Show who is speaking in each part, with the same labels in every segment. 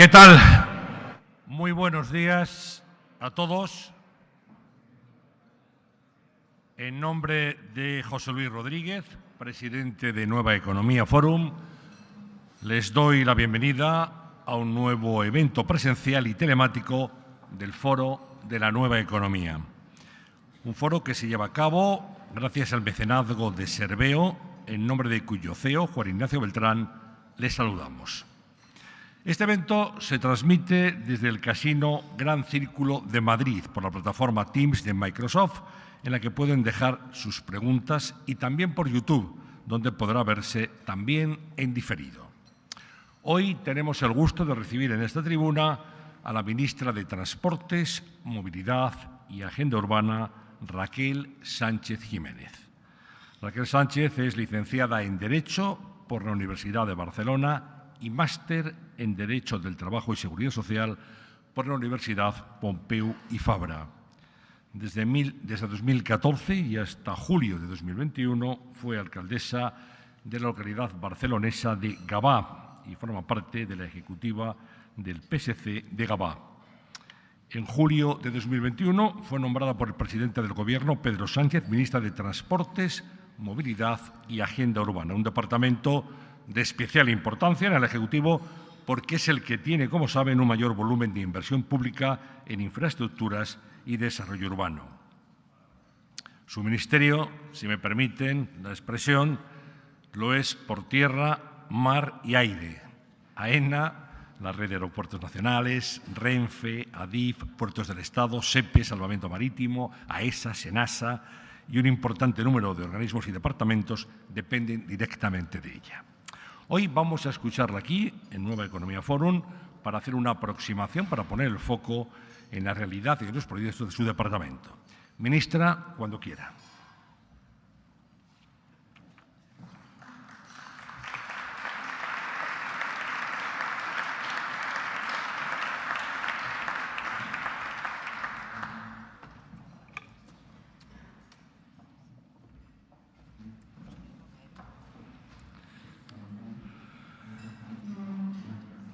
Speaker 1: ¿Qué tal? Muy buenos días a todos. En nombre de José Luis Rodríguez, presidente de Nueva Economía Forum, les doy la bienvenida a un nuevo evento presencial y telemático del Foro de la Nueva Economía. Un foro que se lleva a cabo gracias al mecenazgo de Serveo, en nombre de cuyo CEO, Juan Ignacio Beltrán, les saludamos. Este evento se transmite desde el Casino Gran Círculo de Madrid por la plataforma Teams de Microsoft, en la que pueden dejar sus preguntas, y también por YouTube, donde podrá verse también en diferido. Hoy tenemos el gusto de recibir en esta tribuna a la ministra de Transportes, Movilidad y Agenda Urbana, Raquel Sánchez Jiménez. Raquel Sánchez es licenciada en Derecho por la Universidad de Barcelona y máster en Derecho del Trabajo y Seguridad Social por la Universidad Pompeu y Fabra. Desde 2014 y hasta julio de 2021 fue alcaldesa de la localidad barcelonesa de Gavà y forma parte de la ejecutiva del PSC de Gavà. En julio de 2021 fue nombrada por el presidente del Gobierno, Pedro Sánchez, ministra de Transportes, Movilidad y Agenda Urbana, un departamento de especial importancia en el Ejecutivo porque es el que tiene, como saben, un mayor volumen de inversión pública en infraestructuras y desarrollo urbano. Su ministerio, si me permiten la expresión, lo es por tierra, mar y aire. AENA, la red de aeropuertos nacionales, Renfe, ADIF, Puertos del Estado, SEPE, Salvamento Marítimo, AESA, SENASA y un importante número de organismos y departamentos dependen directamente de ella. Hoy vamos a escucharla aquí, en Nueva Economía Forum, para hacer una aproximación, para poner el foco en la realidad y en los proyectos de su departamento. Ministra, cuando quiera.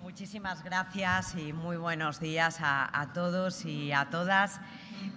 Speaker 2: Muchísimas gracias y muy buenos días a todos y a todas.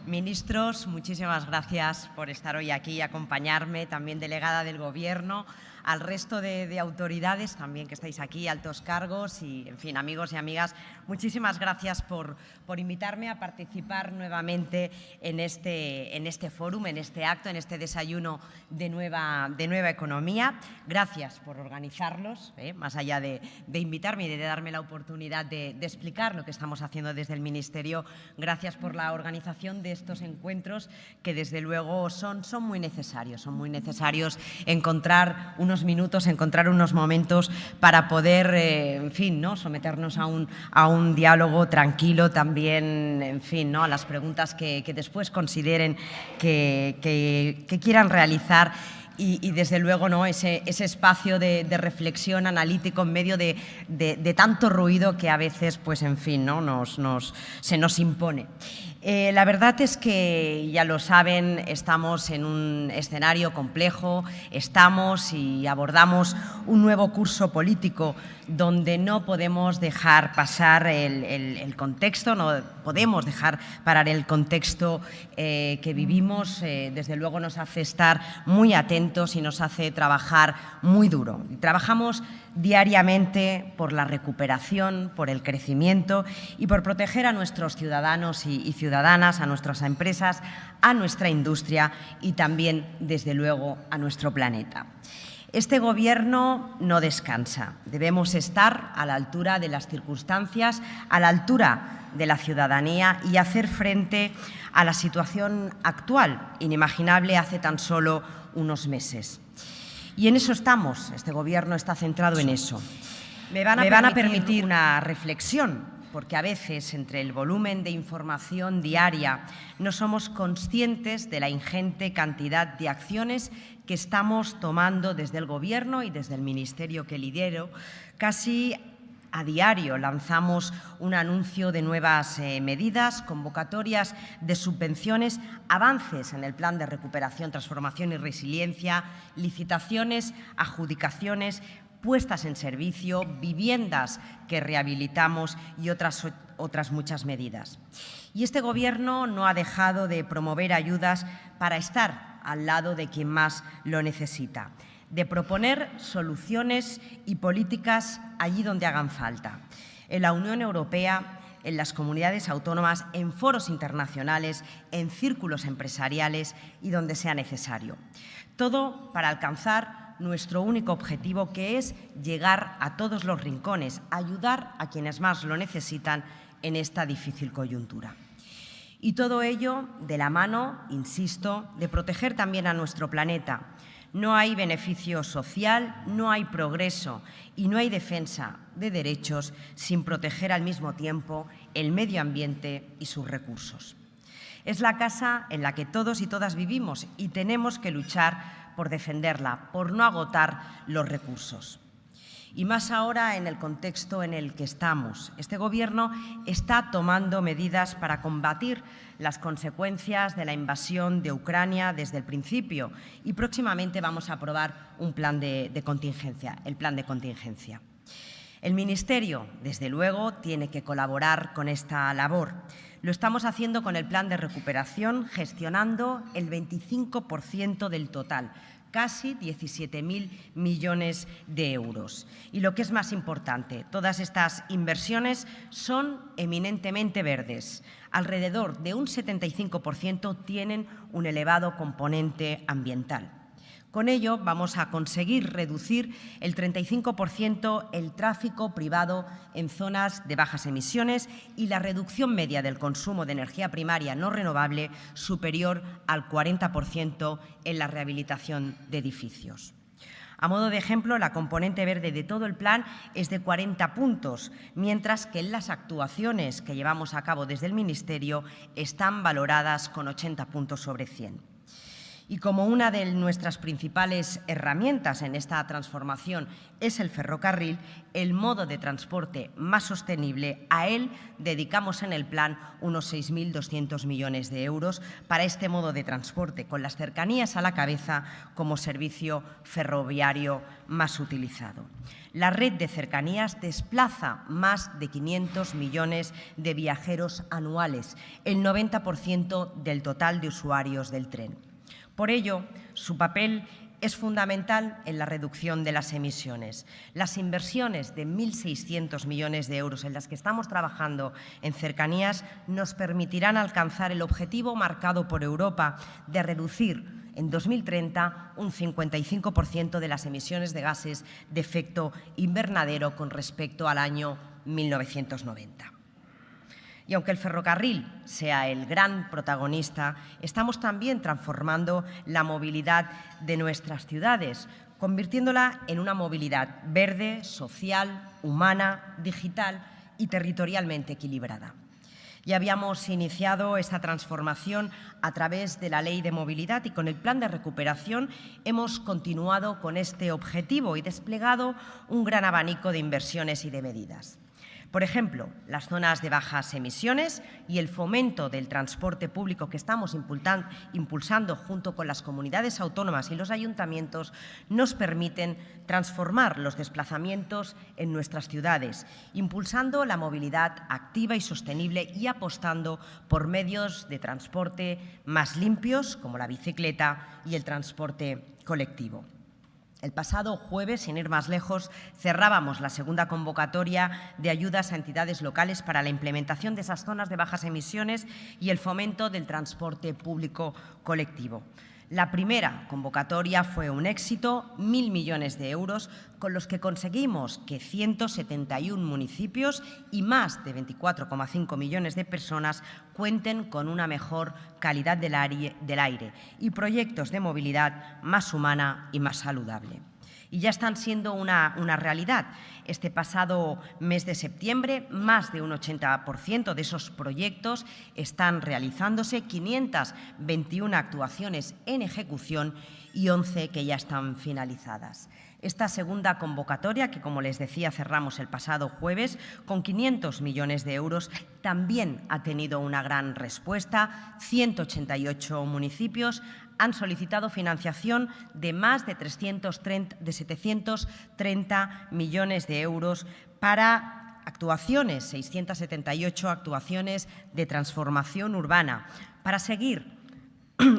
Speaker 2: Ministros, muchísimas gracias por estar hoy aquí y acompañarme, también delegada del Gobierno, al resto de autoridades también que estáis aquí, altos cargos y, en fin, amigos y amigas, muchísimas gracias por invitarme a participar nuevamente en este fórum, en este acto, en este desayuno de Nueva Economía. Gracias por organizarlos, más allá de invitarme y de darme la oportunidad de explicar lo que estamos haciendo desde el Ministerio. Gracias por la organización de estos encuentros que, desde luego, son muy necesarios. Son muy necesarios encontrar unos minutos, encontrar unos momentos para poder, en fin, ¿no?, someternos a un diálogo tranquilo también, en fin, ¿no?, a las preguntas que después consideren que quieran realizar. Y desde luego, ¿no?, ese espacio de reflexión analítico en medio de tanto ruido que a veces, pues, en fin, ¿no?, se nos impone. La verdad es que, ya lo saben, estamos en un escenario complejo, estamos y abordamos un nuevo curso político donde no podemos dejar pasar el contexto, no podemos dejar parar el contexto que vivimos. Desde luego nos hace estar muy atentos y nos hace trabajar muy duro. Trabajamos diariamente por la recuperación, por el crecimiento y por proteger a nuestros ciudadanos y ciudadanas, a nuestras empresas, a nuestra industria y también, desde luego, a nuestro planeta. Este Gobierno no descansa. Debemos estar a la altura de las circunstancias, a la altura de la ciudadanía y hacer frente a la situación actual, inimaginable hace tan solo unos meses. Y en eso estamos. Este Gobierno está centrado en eso. Me van a permitir una reflexión, porque a veces, entre el volumen de información diaria, no somos conscientes de la ingente cantidad de acciones que estamos tomando desde el Gobierno y desde el Ministerio que lidero. Casi a diario lanzamos un anuncio de nuevas medidas, convocatorias de subvenciones, avances en el Plan de Recuperación, Transformación y Resiliencia, licitaciones, adjudicaciones, puestas en servicio, viviendas que rehabilitamos y otras muchas medidas. Y este Gobierno no ha dejado de promover ayudas para estar al lado de quien más lo necesita, de proponer soluciones y políticas allí donde hagan falta. En la Unión Europea, en las comunidades autónomas, en foros internacionales, en círculos empresariales y donde sea necesario. Todo para alcanzar nuestro único objetivo, que es llegar a todos los rincones, ayudar a quienes más lo necesitan en esta difícil coyuntura. Y todo ello de la mano, insisto, de proteger también a nuestro planeta. No hay beneficio social, no hay progreso y no hay defensa de derechos sin proteger al mismo tiempo el medio ambiente y sus recursos. Es la casa en la que todos y todas vivimos y tenemos que luchar por defenderla, por no agotar los recursos. Y más ahora en el contexto en el que estamos. Este Gobierno está tomando medidas para combatir las consecuencias de la invasión de Ucrania desde el principio y próximamente vamos a aprobar un plan de contingencia, el plan de contingencia. El Ministerio, desde luego, tiene que colaborar con esta labor. Lo estamos haciendo con el plan de recuperación, gestionando el 25% del total, casi 17.000 millones de euros. Y lo que es más importante, todas estas inversiones son eminentemente verdes. Alrededor de un 75% tienen un elevado componente ambiental. Con ello vamos a conseguir reducir el 35% el tráfico privado en zonas de bajas emisiones y la reducción media del consumo de energía primaria no renovable superior al 40% en la rehabilitación de edificios. A modo de ejemplo, la componente verde de todo el plan es de 40 puntos, mientras que las actuaciones que llevamos a cabo desde el Ministerio están valoradas con 80 puntos sobre 100. Y como una de nuestras principales herramientas en esta transformación es el ferrocarril, el modo de transporte más sostenible, a él dedicamos en el plan unos 6.200 millones de euros para este modo de transporte, con las cercanías a la cabeza como servicio ferroviario más utilizado. La red de cercanías desplaza más de 500 millones de viajeros anuales, el 90% del total de usuarios del tren. Por ello, su papel es fundamental en la reducción de las emisiones. Las inversiones de 1.600 millones de euros en las que estamos trabajando en cercanías nos permitirán alcanzar el objetivo marcado por Europa de reducir en 2030 un 55% de las emisiones de gases de efecto invernadero con respecto al año 1990. Y aunque el ferrocarril sea el gran protagonista, estamos también transformando la movilidad de nuestras ciudades, convirtiéndola en una movilidad verde, social, humana, digital y territorialmente equilibrada. Ya habíamos iniciado esta transformación a través de la Ley de Movilidad y con el Plan de Recuperación hemos continuado con este objetivo y desplegado un gran abanico de inversiones y de medidas. Por ejemplo, las zonas de bajas emisiones y el fomento del transporte público que estamos impulsando junto con las comunidades autónomas y los ayuntamientos nos permiten transformar los desplazamientos en nuestras ciudades, impulsando la movilidad activa y sostenible y apostando por medios de transporte más limpios, como la bicicleta y el transporte colectivo. El pasado jueves, sin ir más lejos, cerrábamos la segunda convocatoria de ayudas a entidades locales para la implementación de esas zonas de bajas emisiones y el fomento del transporte público colectivo. La primera convocatoria fue un éxito, 1.000 millones de euros, con los que conseguimos que 171 municipios y más de 24,5 millones de personas cuenten con una mejor calidad del aire y proyectos de movilidad más humana y más saludable. Y ya están siendo una realidad. Este pasado mes de septiembre, más de un 80% de esos proyectos están realizándose, 521 actuaciones en ejecución y 11 que ya están finalizadas. Esta segunda convocatoria, que como les decía cerramos el pasado jueves con 500 millones de euros, también ha tenido una gran respuesta. 188 municipios han solicitado financiación de más de 730 millones de euros para actuaciones, 678 actuaciones de transformación urbana, para seguir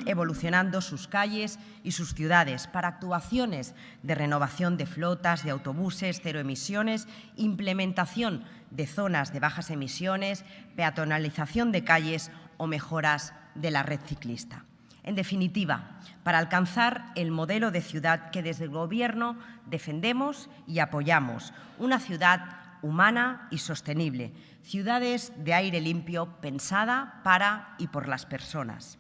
Speaker 2: evolucionando sus calles y sus ciudades, para actuaciones de renovación de flotas, de autobuses, cero emisiones, implementación de zonas de bajas emisiones, peatonalización de calles o mejoras de la red ciclista. En definitiva, para alcanzar el modelo de ciudad que desde el Gobierno defendemos y apoyamos, una ciudad humana y sostenible, ciudades de aire limpio pensada para y por las personas.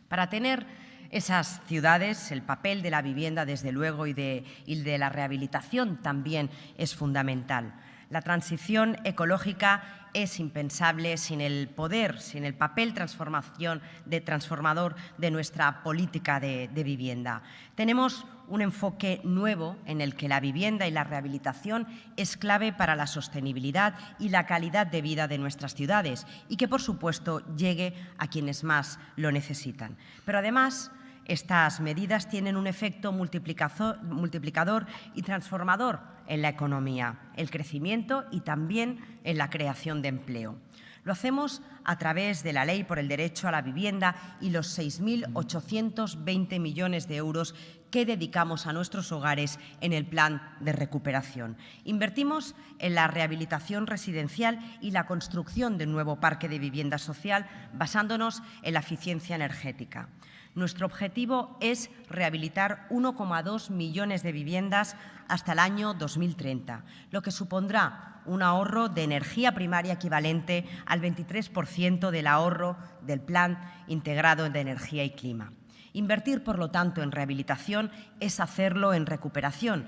Speaker 2: Para tener esas ciudades, el papel de la vivienda, desde luego, y de la rehabilitación también es fundamental. La transición ecológica es impensable sin el poder, sin el papel transformador de nuestra política de vivienda. Tenemos un enfoque nuevo en el que la vivienda y la rehabilitación es clave para la sostenibilidad y la calidad de vida de nuestras ciudades y que, por supuesto, llegue a quienes más lo necesitan. Pero además, estas medidas tienen un efecto multiplicador y transformador en la economía, el crecimiento y también en la creación de empleo. Lo hacemos a través de la Ley por el Derecho a la Vivienda y los 6.820 millones de euros que dedicamos a nuestros hogares en el plan de recuperación. Invertimos en la rehabilitación residencial y la construcción de un nuevo parque de vivienda social basándonos en la eficiencia energética. Nuestro objetivo es rehabilitar 1,2 millones de viviendas hasta el año 2030, lo que supondrá un ahorro de energía primaria equivalente al 23% del ahorro del Plan Integrado de Energía y Clima. Invertir, por lo tanto, en rehabilitación es hacerlo en recuperación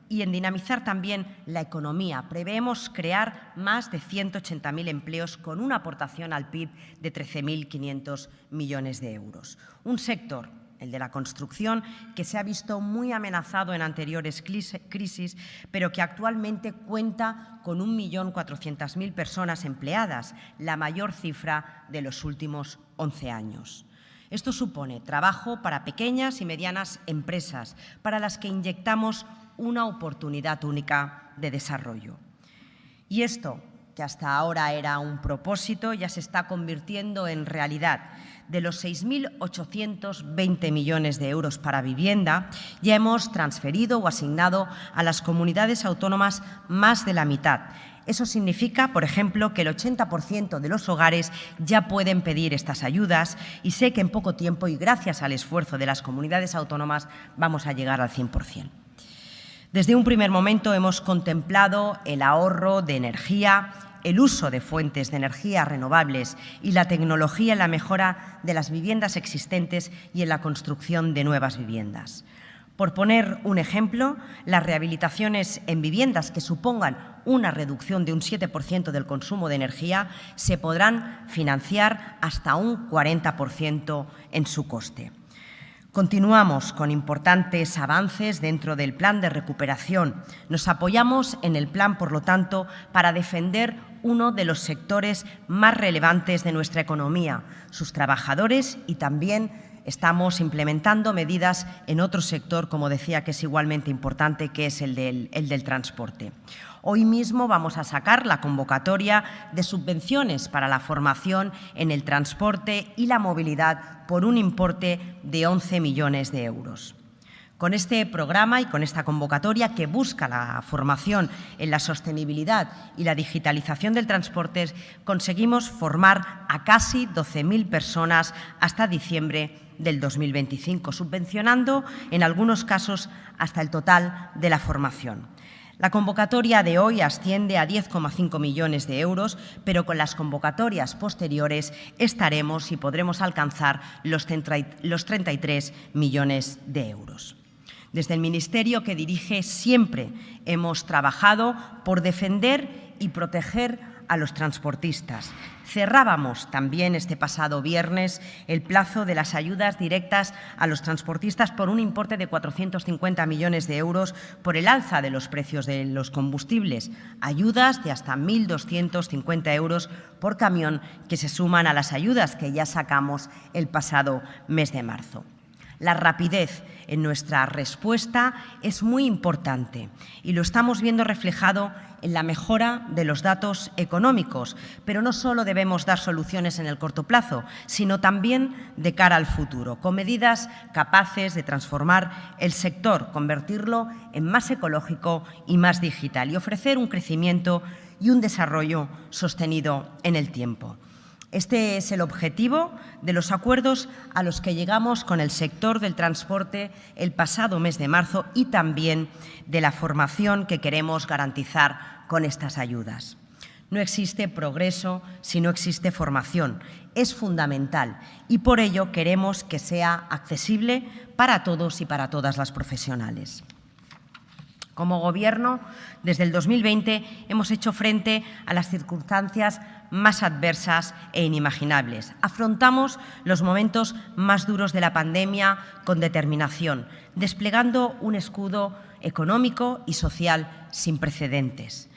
Speaker 2: y en dinamizar también la economía. Preveemos crear más de 180.000 empleos con una aportación al PIB de 13.500 millones de euros. Un sector, el de la construcción, que se ha visto muy amenazado en anteriores crisis, pero que actualmente cuenta con 1.400.000 personas empleadas, la mayor cifra de los últimos 11 años. Esto supone trabajo para pequeñas y medianas empresas, para las que inyectamos una oportunidad única de desarrollo. Y esto, que hasta ahora era un propósito, ya se está convirtiendo en realidad. De los 6.820 millones de euros para vivienda, ya hemos transferido o asignado a las comunidades autónomas más de la mitad. Eso significa, por ejemplo, que el 80% de los hogares ya pueden pedir estas ayudas y sé que en poco tiempo y gracias al esfuerzo de las comunidades autónomas vamos a llegar al 100%. Desde un primer momento hemos contemplado el ahorro de energía, el uso de fuentes de energía renovables y la tecnología en la mejora de las viviendas existentes y en la construcción de nuevas viviendas. Por poner un ejemplo, las rehabilitaciones en viviendas que supongan una reducción de un 7% del consumo de energía se podrán financiar hasta un 40% en su coste. Continuamos con importantes avances dentro del plan de recuperación. Nos apoyamos en el plan, por lo tanto, para defender uno de los sectores más relevantes de nuestra economía, sus trabajadores, y también estamos implementando medidas en otro sector, como decía, que es igualmente importante, que es el del transporte. Hoy mismo vamos a sacar la convocatoria de subvenciones para la formación en el transporte y la movilidad por un importe de 11 millones de euros. Con este programa y con esta convocatoria que busca la formación en la sostenibilidad y la digitalización del transporte, conseguimos formar a casi 12.000 personas hasta diciembre del 2025, subvencionando en algunos casos hasta el total de la formación. La convocatoria de hoy asciende a 10,5 millones de euros, pero con las convocatorias posteriores estaremos y podremos alcanzar los 33 millones de euros. Desde el Ministerio que dirige siempre hemos trabajado por defender y proteger a los transportistas. Cerrábamos también este pasado viernes el plazo de las ayudas directas a los transportistas por un importe de 450 millones de euros por el alza de los precios de los combustibles, ayudas de hasta 1.250 euros por camión que se suman a las ayudas que ya sacamos el pasado mes de marzo. La rapidez en nuestra respuesta es muy importante y lo estamos viendo reflejado en la mejora de los datos económicos, pero no solo debemos dar soluciones en el corto plazo, sino también de cara al futuro, con medidas capaces de transformar el sector, convertirlo en más ecológico y más digital y ofrecer un crecimiento y un desarrollo sostenido en el tiempo. Este es el objetivo de los acuerdos a los que llegamos con el sector del transporte el pasado mes de marzo y también de la formación que queremos garantizar con estas ayudas. No existe progreso si no existe formación. Es fundamental y por ello queremos que sea accesible para todos y para todas las profesionales. Como Gobierno, desde el 2020 hemos hecho frente a las circunstancias más adversas e inimaginables. Afrontamos los momentos más duros de la pandemia con determinación, desplegando un escudo económico y social sin precedentes.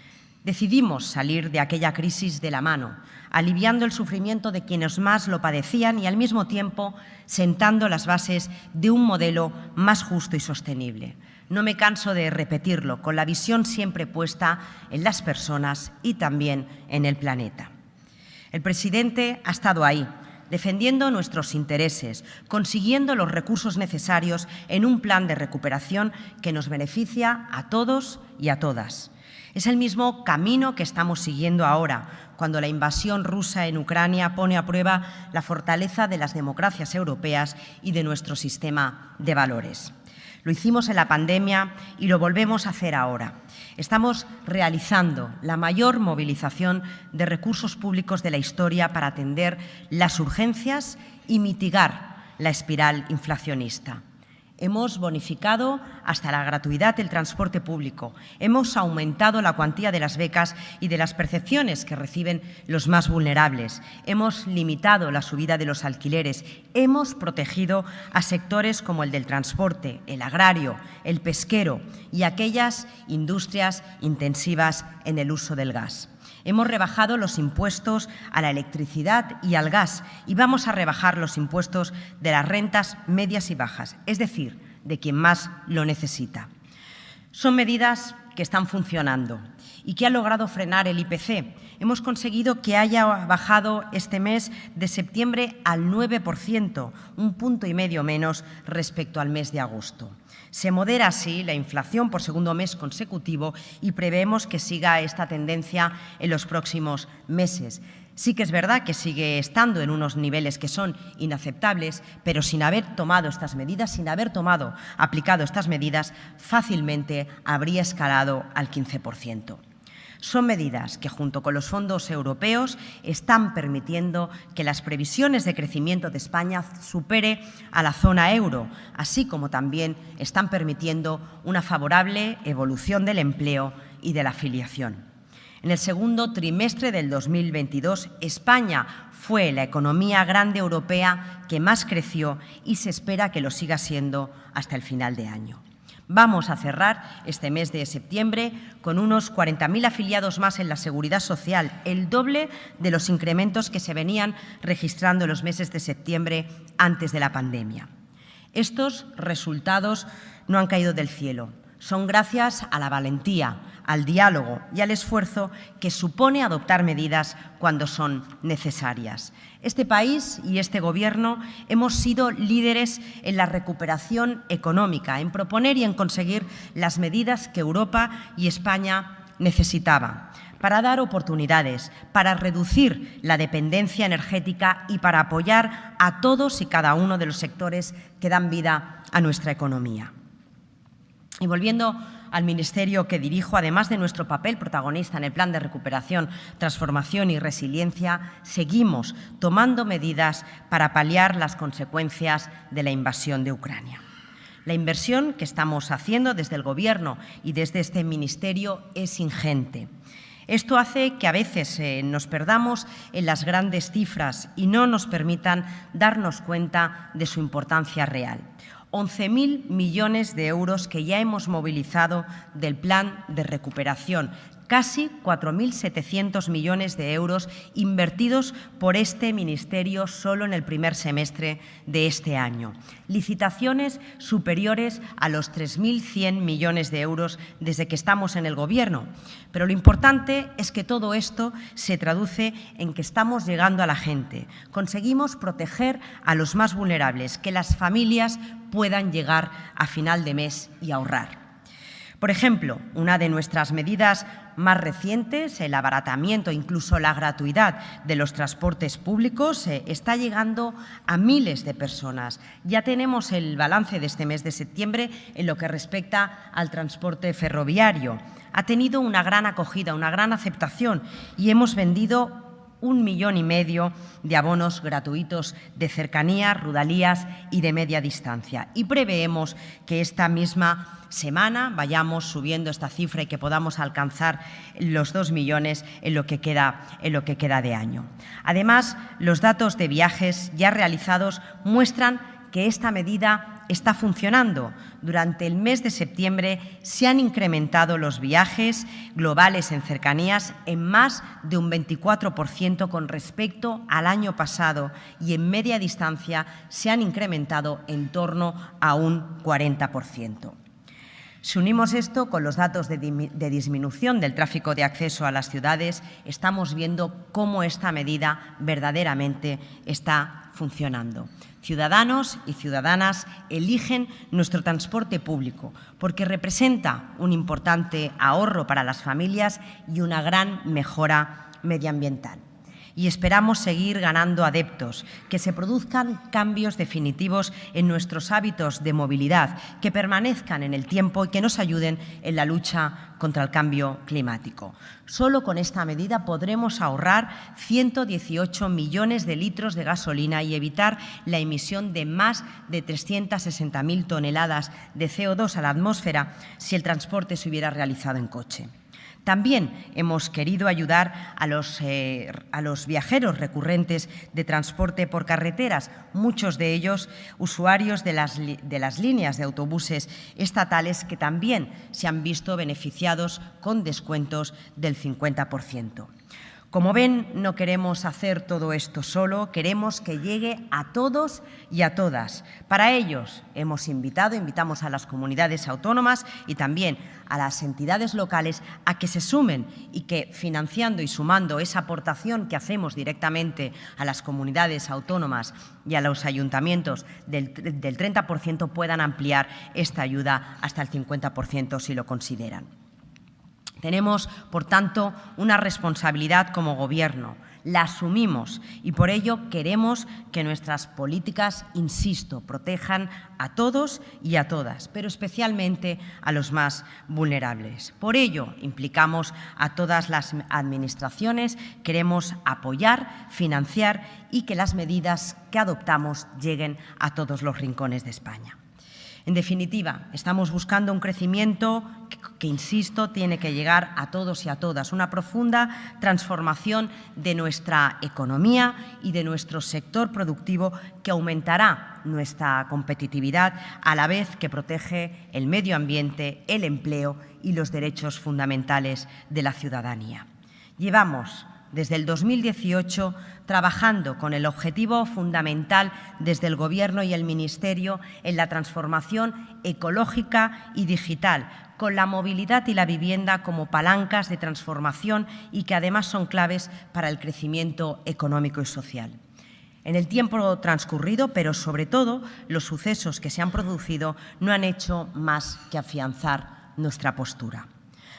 Speaker 2: Decidimos salir de aquella crisis de la mano, aliviando el sufrimiento de quienes más lo padecían y al mismo tiempo sentando las bases de un modelo más justo y sostenible. No me canso de repetirlo, con la visión siempre puesta en las personas y también en el planeta. El presidente ha estado ahí, defendiendo nuestros intereses, consiguiendo los recursos necesarios en un plan de recuperación que nos beneficia a todos y a todas. Es el mismo camino que estamos siguiendo ahora, cuando la invasión rusa en Ucrania pone a prueba la fortaleza de las democracias europeas y de nuestro sistema de valores. Lo hicimos en la pandemia y lo volvemos a hacer ahora. Estamos realizando la mayor movilización de recursos públicos de la historia para atender las urgencias y mitigar la espiral inflacionista. Hemos bonificado hasta la gratuidad del transporte público, hemos aumentado la cuantía de las becas y de las percepciones que reciben los más vulnerables, hemos limitado la subida de los alquileres, hemos protegido a sectores como el del transporte, el agrario, el pesquero y aquellas industrias intensivas en el uso del gas. Hemos rebajado los impuestos a la electricidad y al gas y vamos a rebajar los impuestos de las rentas medias y bajas, es decir, de quien más lo necesita. Son medidas que están funcionando y que han logrado frenar el IPC. Hemos conseguido que haya bajado este mes de septiembre al 9%, 1,5 puntos menos respecto al mes de agosto. Se modera así la inflación por segundo mes consecutivo y prevemos que siga esta tendencia en los próximos meses. Sí que es verdad que sigue estando en unos niveles que son inaceptables, pero sin haber tomado estas medidas, sin haber aplicado estas medidas, fácilmente habría escalado al 15%. Son medidas que, junto con los fondos europeos, están permitiendo que las previsiones de crecimiento de España supere a la zona euro, así como también están permitiendo una favorable evolución del empleo y de la afiliación. En el segundo trimestre del 2022, España fue la economía grande europea que más creció y se espera que lo siga siendo hasta el final de año. Vamos a cerrar este mes de septiembre con unos 40.000 afiliados más en la Seguridad Social, el doble de los incrementos que se venían registrando en los meses de septiembre antes de la pandemia. Estos resultados no han caído del cielo. Son gracias a la valentía, al diálogo y al esfuerzo que supone adoptar medidas cuando son necesarias. Este país y este Gobierno hemos sido líderes en la recuperación económica, en proponer y en conseguir las medidas que Europa y España necesitaban para dar oportunidades, para reducir la dependencia energética y para apoyar a todos y cada uno de los sectores que dan vida a nuestra economía. Y volviendo al Ministerio que dirijo, además de nuestro papel protagonista en el Plan de Recuperación, Transformación y Resiliencia, seguimos tomando medidas para paliar las consecuencias de la invasión de Ucrania. La inversión que estamos haciendo desde el Gobierno y desde este Ministerio es ingente. Esto hace que a veces nos perdamos en las grandes cifras y no nos permitan darnos cuenta de su importancia real. 11.000 millones de euros que ya hemos movilizado del Plan de Recuperación, casi 4.700 millones de euros invertidos por este Ministerio solo en el primer semestre de este año. Licitaciones superiores a los 3.100 millones de euros desde que estamos en el Gobierno. Pero lo importante es que todo esto se traduce en que estamos llegando a la gente. Conseguimos proteger a los más vulnerables, que las familias puedan llegar a final de mes y ahorrar. Por ejemplo, una de nuestras medidas más recientes, el abaratamiento, incluso la gratuidad de los transportes públicos, está llegando a miles de personas. Ya tenemos el balance de este mes de septiembre en lo que respecta al transporte ferroviario. Ha tenido una gran acogida, una gran aceptación y hemos vendido 1,5 millones de abonos gratuitos de cercanía, rodalías y de media distancia. Y preveemos que esta misma semana vayamos subiendo esta cifra y que podamos alcanzar los 2 millones en lo que queda de año. Además, los datos de viajes ya realizados muestran que esta medida está funcionando. Durante el mes de septiembre se han incrementado los viajes globales en cercanías en más de un 24% con respecto al año pasado y en media distancia se han incrementado en torno a un 40%. Si unimos esto con los datos de disminución del tráfico de acceso a las ciudades, estamos viendo cómo esta medida verdaderamente está funcionando. Ciudadanos y ciudadanas eligen nuestro transporte público porque representa un importante ahorro para las familias y una gran mejora medioambiental. Y esperamos seguir ganando adeptos, que se produzcan cambios definitivos en nuestros hábitos de movilidad, que permanezcan en el tiempo y que nos ayuden en la lucha contra el cambio climático. Solo con esta medida podremos ahorrar 118 millones de litros de gasolina y evitar la emisión de más de 360.000 toneladas de CO2 a la atmósfera si el transporte se hubiera realizado en coche. También hemos querido ayudar a los viajeros recurrentes de transporte por carreteras, muchos de ellos usuarios de las líneas de autobuses estatales que también se han visto beneficiados con descuentos del 50%. Como ven, no queremos hacer todo esto solo, queremos que llegue a todos y a todas. Para ellos invitamos a las comunidades autónomas y también a las entidades locales a que se sumen y que, financiando y sumando esa aportación que hacemos directamente a las comunidades autónomas y a los ayuntamientos del 30%, puedan ampliar esta ayuda hasta el 50% si lo consideran. Tenemos, por tanto, una responsabilidad como Gobierno, la asumimos y por ello queremos que nuestras políticas, insisto, protejan a todos y a todas, pero especialmente a los más vulnerables. Por ello, implicamos a todas las administraciones, queremos apoyar, financiar y que las medidas que adoptamos lleguen a todos los rincones de España. En definitiva, estamos buscando un crecimiento que, insisto, tiene que llegar a todos y a todas, una profunda transformación de nuestra economía y de nuestro sector productivo que aumentará nuestra competitividad a la vez que protege el medio ambiente, el empleo y los derechos fundamentales de la ciudadanía. Llevamos desde el 2018 trabajando con el objetivo fundamental desde el Gobierno y el Ministerio en la transformación ecológica y digital, con la movilidad y la vivienda como palancas de transformación y que además son claves para el crecimiento económico y social. En el tiempo transcurrido, pero sobre todo los sucesos que se han producido, no han hecho más que afianzar nuestra postura.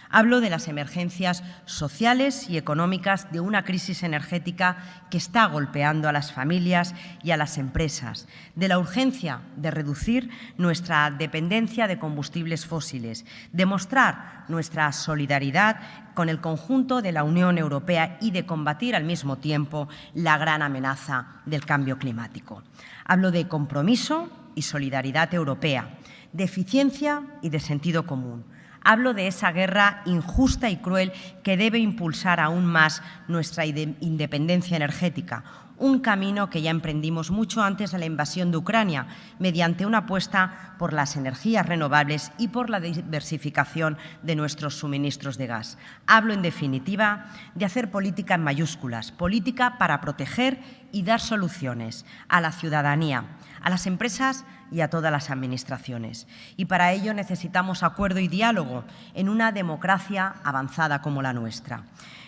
Speaker 2: Hablo de las emergencias sociales y económicas de una crisis energética que está golpeando a las familias y a las empresas, de la urgencia de reducir nuestra dependencia de combustibles fósiles, de mostrar nuestra solidaridad con el conjunto de la Unión Europea y de combatir al mismo tiempo la gran amenaza del cambio climático. Hablo de compromiso y solidaridad europea, de eficiencia y de sentido común. Hablo de esa guerra injusta y cruel que debe impulsar aún más nuestra independencia energética, un camino que ya emprendimos mucho antes de la invasión de Ucrania, mediante una apuesta por las energías renovables y por la diversificación de nuestros suministros de gas. Hablo, en definitiva, de hacer política en mayúsculas, política para proteger y dar soluciones a la ciudadanía, a las empresas y a todas las administraciones. Y para ello necesitamos acuerdo y diálogo en una democracia avanzada como la nuestra.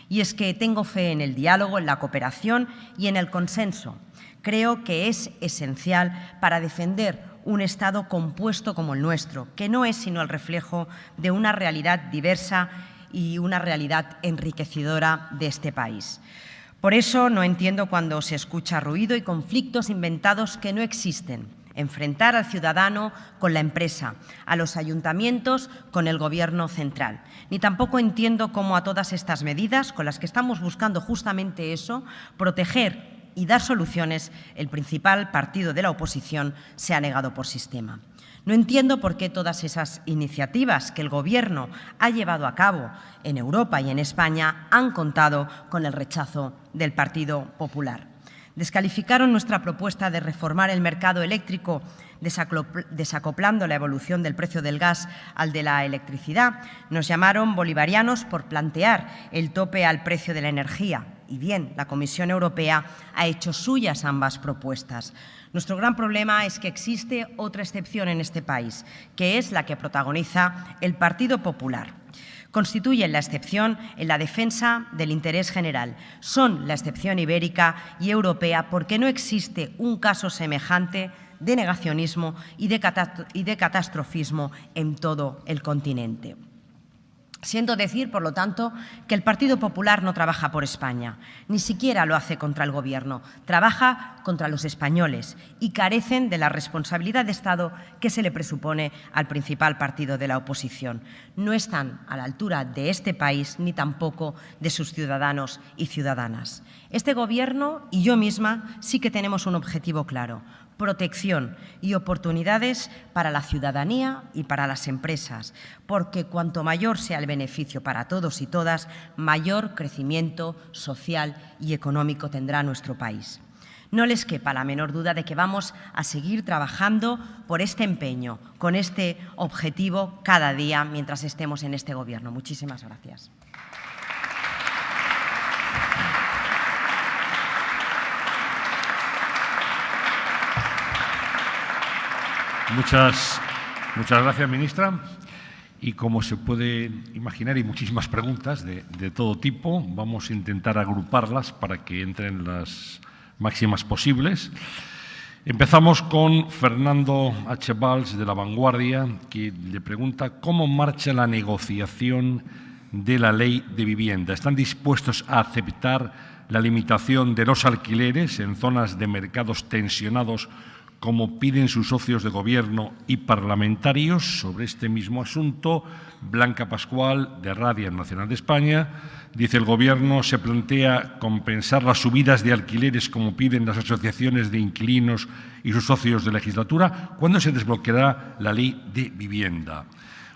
Speaker 2: Y es que tengo fe en el diálogo, en la cooperación y en el consenso. Creo que es esencial para defender un Estado compuesto como el nuestro, que no es sino el reflejo de una realidad diversa y una realidad enriquecedora de este país. Por eso no entiendo cuando se escucha ruido y conflictos inventados que no existen. Enfrentar al ciudadano con la empresa, a los ayuntamientos con el Gobierno central. Ni tampoco entiendo cómo a todas estas medidas, con las que estamos buscando justamente eso, proteger y dar soluciones, el principal partido de la oposición se ha negado por sistema. No entiendo por qué todas esas iniciativas que el Gobierno ha llevado a cabo en Europa y en España han contado con el rechazo del Partido Popular. Descalificaron nuestra propuesta de reformar el mercado eléctrico, desacoplando la evolución del precio del gas al de la electricidad. Nos llamaron bolivarianos por plantear el tope al precio de la energía. Y bien, la Comisión Europea ha hecho suyas ambas propuestas. Nuestro gran problema es que existe otra excepción en este país, que es la que protagoniza el Partido Popular. Constituyen la excepción en la defensa del interés general. Son la excepción ibérica y europea porque no existe un caso semejante de negacionismo y de catastrofismo en todo el continente. Siento decir, por lo tanto, que el Partido Popular no trabaja por España, ni siquiera lo hace contra el Gobierno, trabaja contra los españoles y carecen de la responsabilidad de Estado que se le presupone al principal partido de la oposición. No están a la altura de este país ni tampoco de sus ciudadanos y ciudadanas. Este Gobierno y yo misma sí que tenemos un objetivo claro: protección y oportunidades para la ciudadanía y para las empresas, porque cuanto mayor sea el beneficio para todos y todas, mayor crecimiento social y económico tendrá nuestro país. No les quepa la menor duda de que vamos a seguir trabajando por este empeño, con este objetivo cada día mientras estemos en este Gobierno. Muchísimas gracias.
Speaker 1: Muchas gracias, ministra. Y como se puede imaginar, hay muchísimas preguntas de todo tipo. Vamos a intentar agruparlas para que entren las máximas posibles. Empezamos con Fernando H. Valls, de La Vanguardia, que le pregunta cómo marcha la negociación de la ley de vivienda. ¿Están dispuestos a aceptar la limitación de los alquileres en zonas de mercados tensionados, como piden sus socios de Gobierno y parlamentarios? Sobre este mismo asunto, Blanca Pascual, de Radio Nacional de España, dice: el Gobierno se plantea compensar las subidas de alquileres como piden las asociaciones de inquilinos y sus socios de legislatura. ¿Cuándo se desbloqueará la ley de vivienda?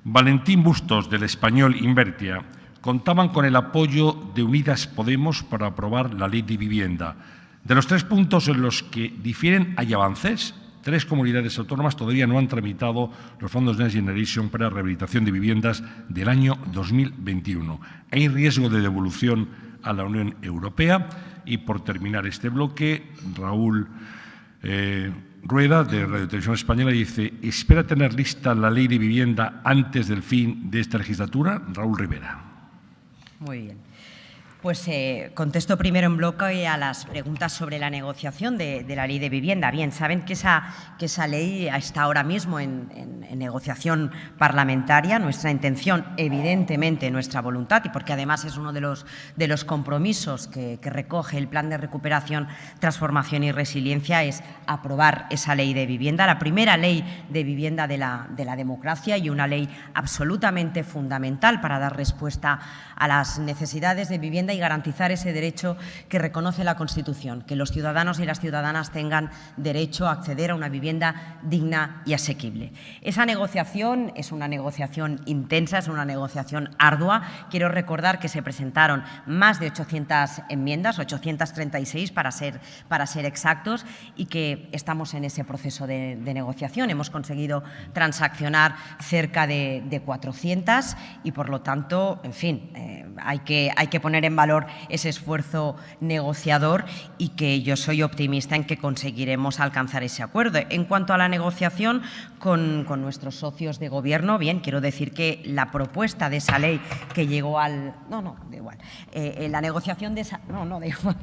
Speaker 1: Valentín Bustos, del Español Invertia, contaban con el apoyo de Unidas Podemos para aprobar la ley de vivienda. De los 3 puntos en los que difieren hay avances. 3 comunidades autónomas todavía no han tramitado los fondos Next Generation para rehabilitación de viviendas del año 2021. Hay riesgo de devolución a la Unión Europea. Y por terminar este bloque, Raúl Rueda, de Radio Televisión Española, dice: ¿espera tener lista la ley de vivienda antes del fin de esta legislatura? Raúl Rivera.
Speaker 2: Muy bien. Pues contesto primero en bloque a las preguntas sobre la negociación de la ley de vivienda. Bien, saben que esa ley está ahora mismo en negociación parlamentaria. Nuestra intención, evidentemente, nuestra voluntad, y porque además es uno de los compromisos que recoge el Plan de Recuperación, Transformación y Resiliencia, es aprobar esa ley de vivienda, la primera ley de vivienda de la democracia y una ley absolutamente fundamental para dar respuesta a las necesidades de vivienda vivienda y garantizar ese derecho que reconoce la Constitución, que los ciudadanos y las ciudadanas tengan derecho a acceder a una vivienda digna y asequible. Esa negociación es una negociación intensa, es una negociación ardua. Quiero recordar que se presentaron más de 800 enmiendas, 836 para ser exactos, y que estamos en ese proceso de negociación. Hemos conseguido transaccionar cerca de 400 y, por lo tanto, en fin, hay que poner en valor ese esfuerzo negociador y que yo soy optimista en que conseguiremos alcanzar ese acuerdo. En cuanto a la negociación con nuestros socios de Gobierno, bien, quiero decir que la propuesta de esa ley que llegó al… No, da igual. La negociación de esa… No, da igual.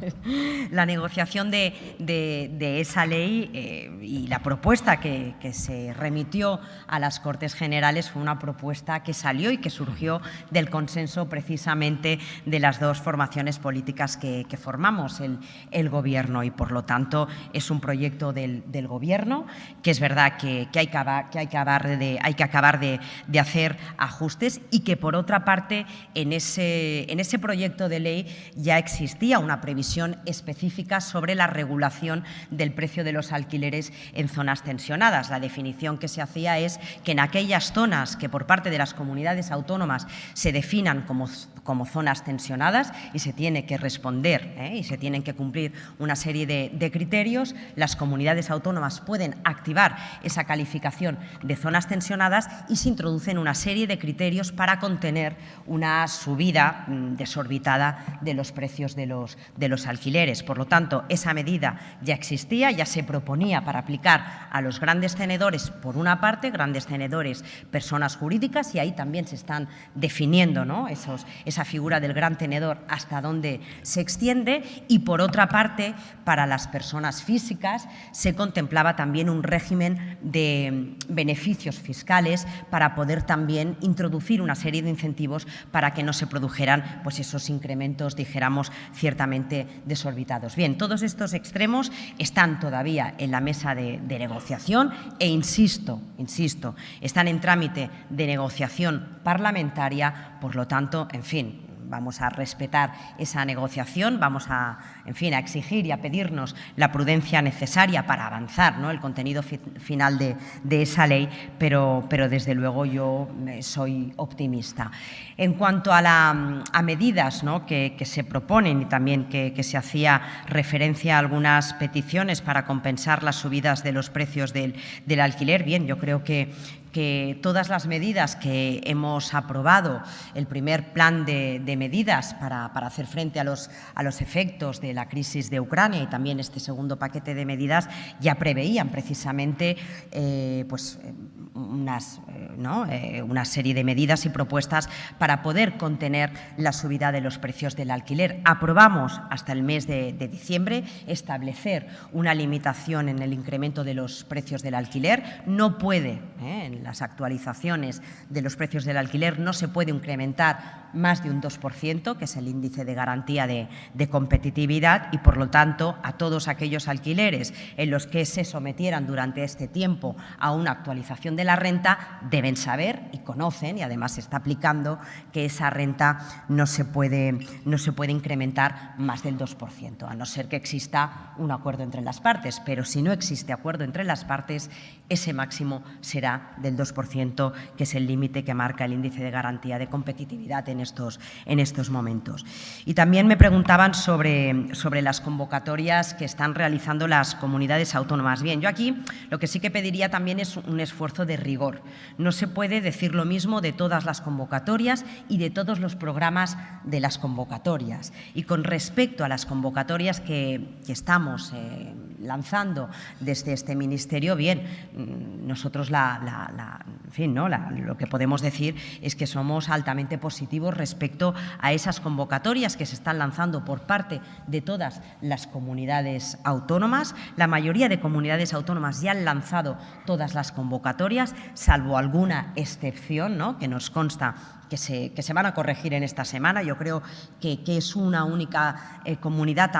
Speaker 2: La negociación de esa ley y la propuesta que se remitió a las Cortes Generales fue una propuesta que salió y que surgió del consenso precisamente de las dos formaciones políticas que formamos el Gobierno, y por lo tanto es un proyecto del Gobierno que es verdad que hay que acabar de hacer ajustes, y que por otra parte en ese proyecto de ley ya existía una previsión específica sobre la regulación del precio de los alquileres en zonas tensionadas. La definición que se hacía es que en aquellas zonas que por parte de las comunidades autónomas se definan como zonas tensionadas y se tiene que responder y se tienen que cumplir una serie de criterios, las comunidades autónomas pueden activar esa calificación de zonas tensionadas y se introducen una serie de criterios para contener una subida desorbitada de los precios de los alquileres. Por lo tanto, esa medida ya existía, ya se proponía para aplicar a los grandes tenedores, por una parte, grandes tenedores, personas jurídicas, y ahí también se están definiendo, ¿no?, esa figura del gran tenedor hasta dónde se extiende, y por otra parte, para las personas físicas se contemplaba también un régimen de beneficios fiscales para poder también introducir una serie de incentivos para que no se produjeran pues esos incrementos, dijéramos, ciertamente desorbitados. Bien, todos estos extremos están todavía en la mesa de negociación e insisto, están en trámite de negociación parlamentaria. Por lo tanto, en fin, vamos a respetar esa negociación, vamos a exigir y a pedirnos la prudencia necesaria para avanzar, ¿no?, el contenido final de esa ley, pero desde luego yo soy optimista. En cuanto a medidas, ¿no?, que se proponen, y también que se hacía referencia a algunas peticiones para compensar las subidas de los precios del alquiler, bien, yo creo que todas las medidas que hemos aprobado, el primer plan de medidas para hacer frente a los efectos de la crisis de Ucrania, y también este segundo paquete de medidas, ya preveían precisamente una serie de medidas y propuestas para poder contener la subida de los precios del alquiler. Aprobamos hasta el mes de diciembre establecer una limitación en el incremento de los precios del alquiler. No puede, en las actualizaciones de los precios del alquiler, no se puede incrementar más de un 2%, que es el índice de garantía de competitividad, y por lo tanto a todos aquellos alquileres en los que se sometieran durante este tiempo a una actualización de la renta deben saber y conocen, y además se está aplicando, que esa renta no se puede incrementar más del 2%, a no ser que exista un acuerdo entre las partes. Pero si no existe acuerdo entre las partes, ese máximo será del 2%, que es el límite que marca el índice de garantía de competitividad en estos momentos. Y también me preguntaban sobre las convocatorias que están realizando las comunidades autónomas. Bien, yo aquí lo que sí que pediría también es un esfuerzo de rigor. No se puede decir lo mismo de todas las convocatorias y de todos los programas de las convocatorias. Y con respecto a las convocatorias que estamos lanzando desde este Ministerio, bien, nosotros lo que podemos decir es que somos altamente positivos respecto a esas convocatorias que se están lanzando por parte de todas las comunidades autónomas. La mayoría de comunidades autónomas ya han lanzado todas las convocatorias, salvo alguna excepción, ¿no?, que nos consta que se van a corregir en esta semana. Yo creo que es una única comunidad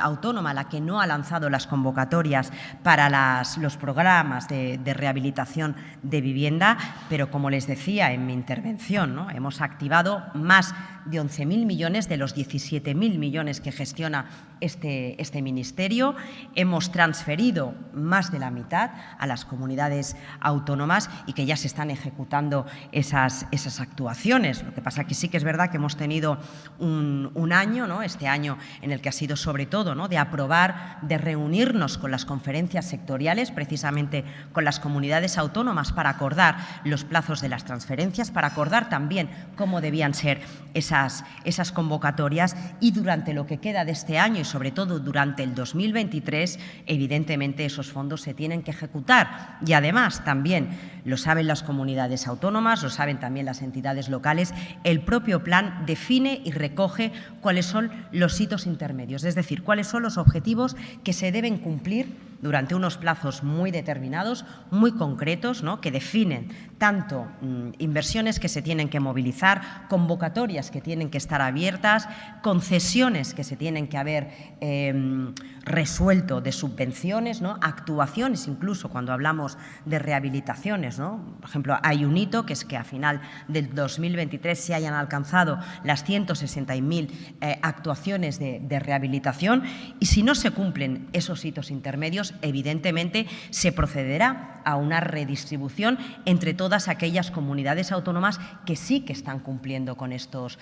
Speaker 2: autónoma la que no ha lanzado las convocatorias para los programas de rehabilitación de vivienda, pero como les decía en mi intervención, ¿no?, hemos activado más de 11.000 millones de los 17.000 millones que gestiona este ministerio. Hemos transferido más de la mitad a las comunidades autónomas y que ya se están ejecutando esas actuaciones. Lo que pasa que sí que es verdad que hemos tenido un año, ¿no?, este año, en el que ha sido sobre todo, ¿no?, de aprobar, de reunirnos con las conferencias sectoriales, precisamente con las comunidades autónomas, para acordar los plazos de las transferencias, para acordar también cómo debían ser esas convocatorias, y durante lo que queda de este año y sobre todo durante el 2023, evidentemente esos fondos se tienen que ejecutar. Y además también lo saben las comunidades autónomas, lo saben también las entidades locales, el propio plan define y recoge cuáles son los hitos intermedios, es decir, cuáles son los objetivos que se deben cumplir durante unos plazos muy determinados, muy concretos, ¿no?, que definen tanto inversiones que se tienen que movilizar, convocatorias que tienen que estar abiertas, concesiones que se tienen que haber resuelto de subvenciones, ¿no?, actuaciones, incluso cuando hablamos de rehabilitaciones, ¿no? Por ejemplo, hay un hito, que es que a final del 2023 se hayan alcanzado las 160.000 actuaciones de rehabilitación, y si no se cumplen esos hitos intermedios, evidentemente se procederá a una redistribución entre todas aquellas comunidades autónomas que sí que están cumpliendo con estos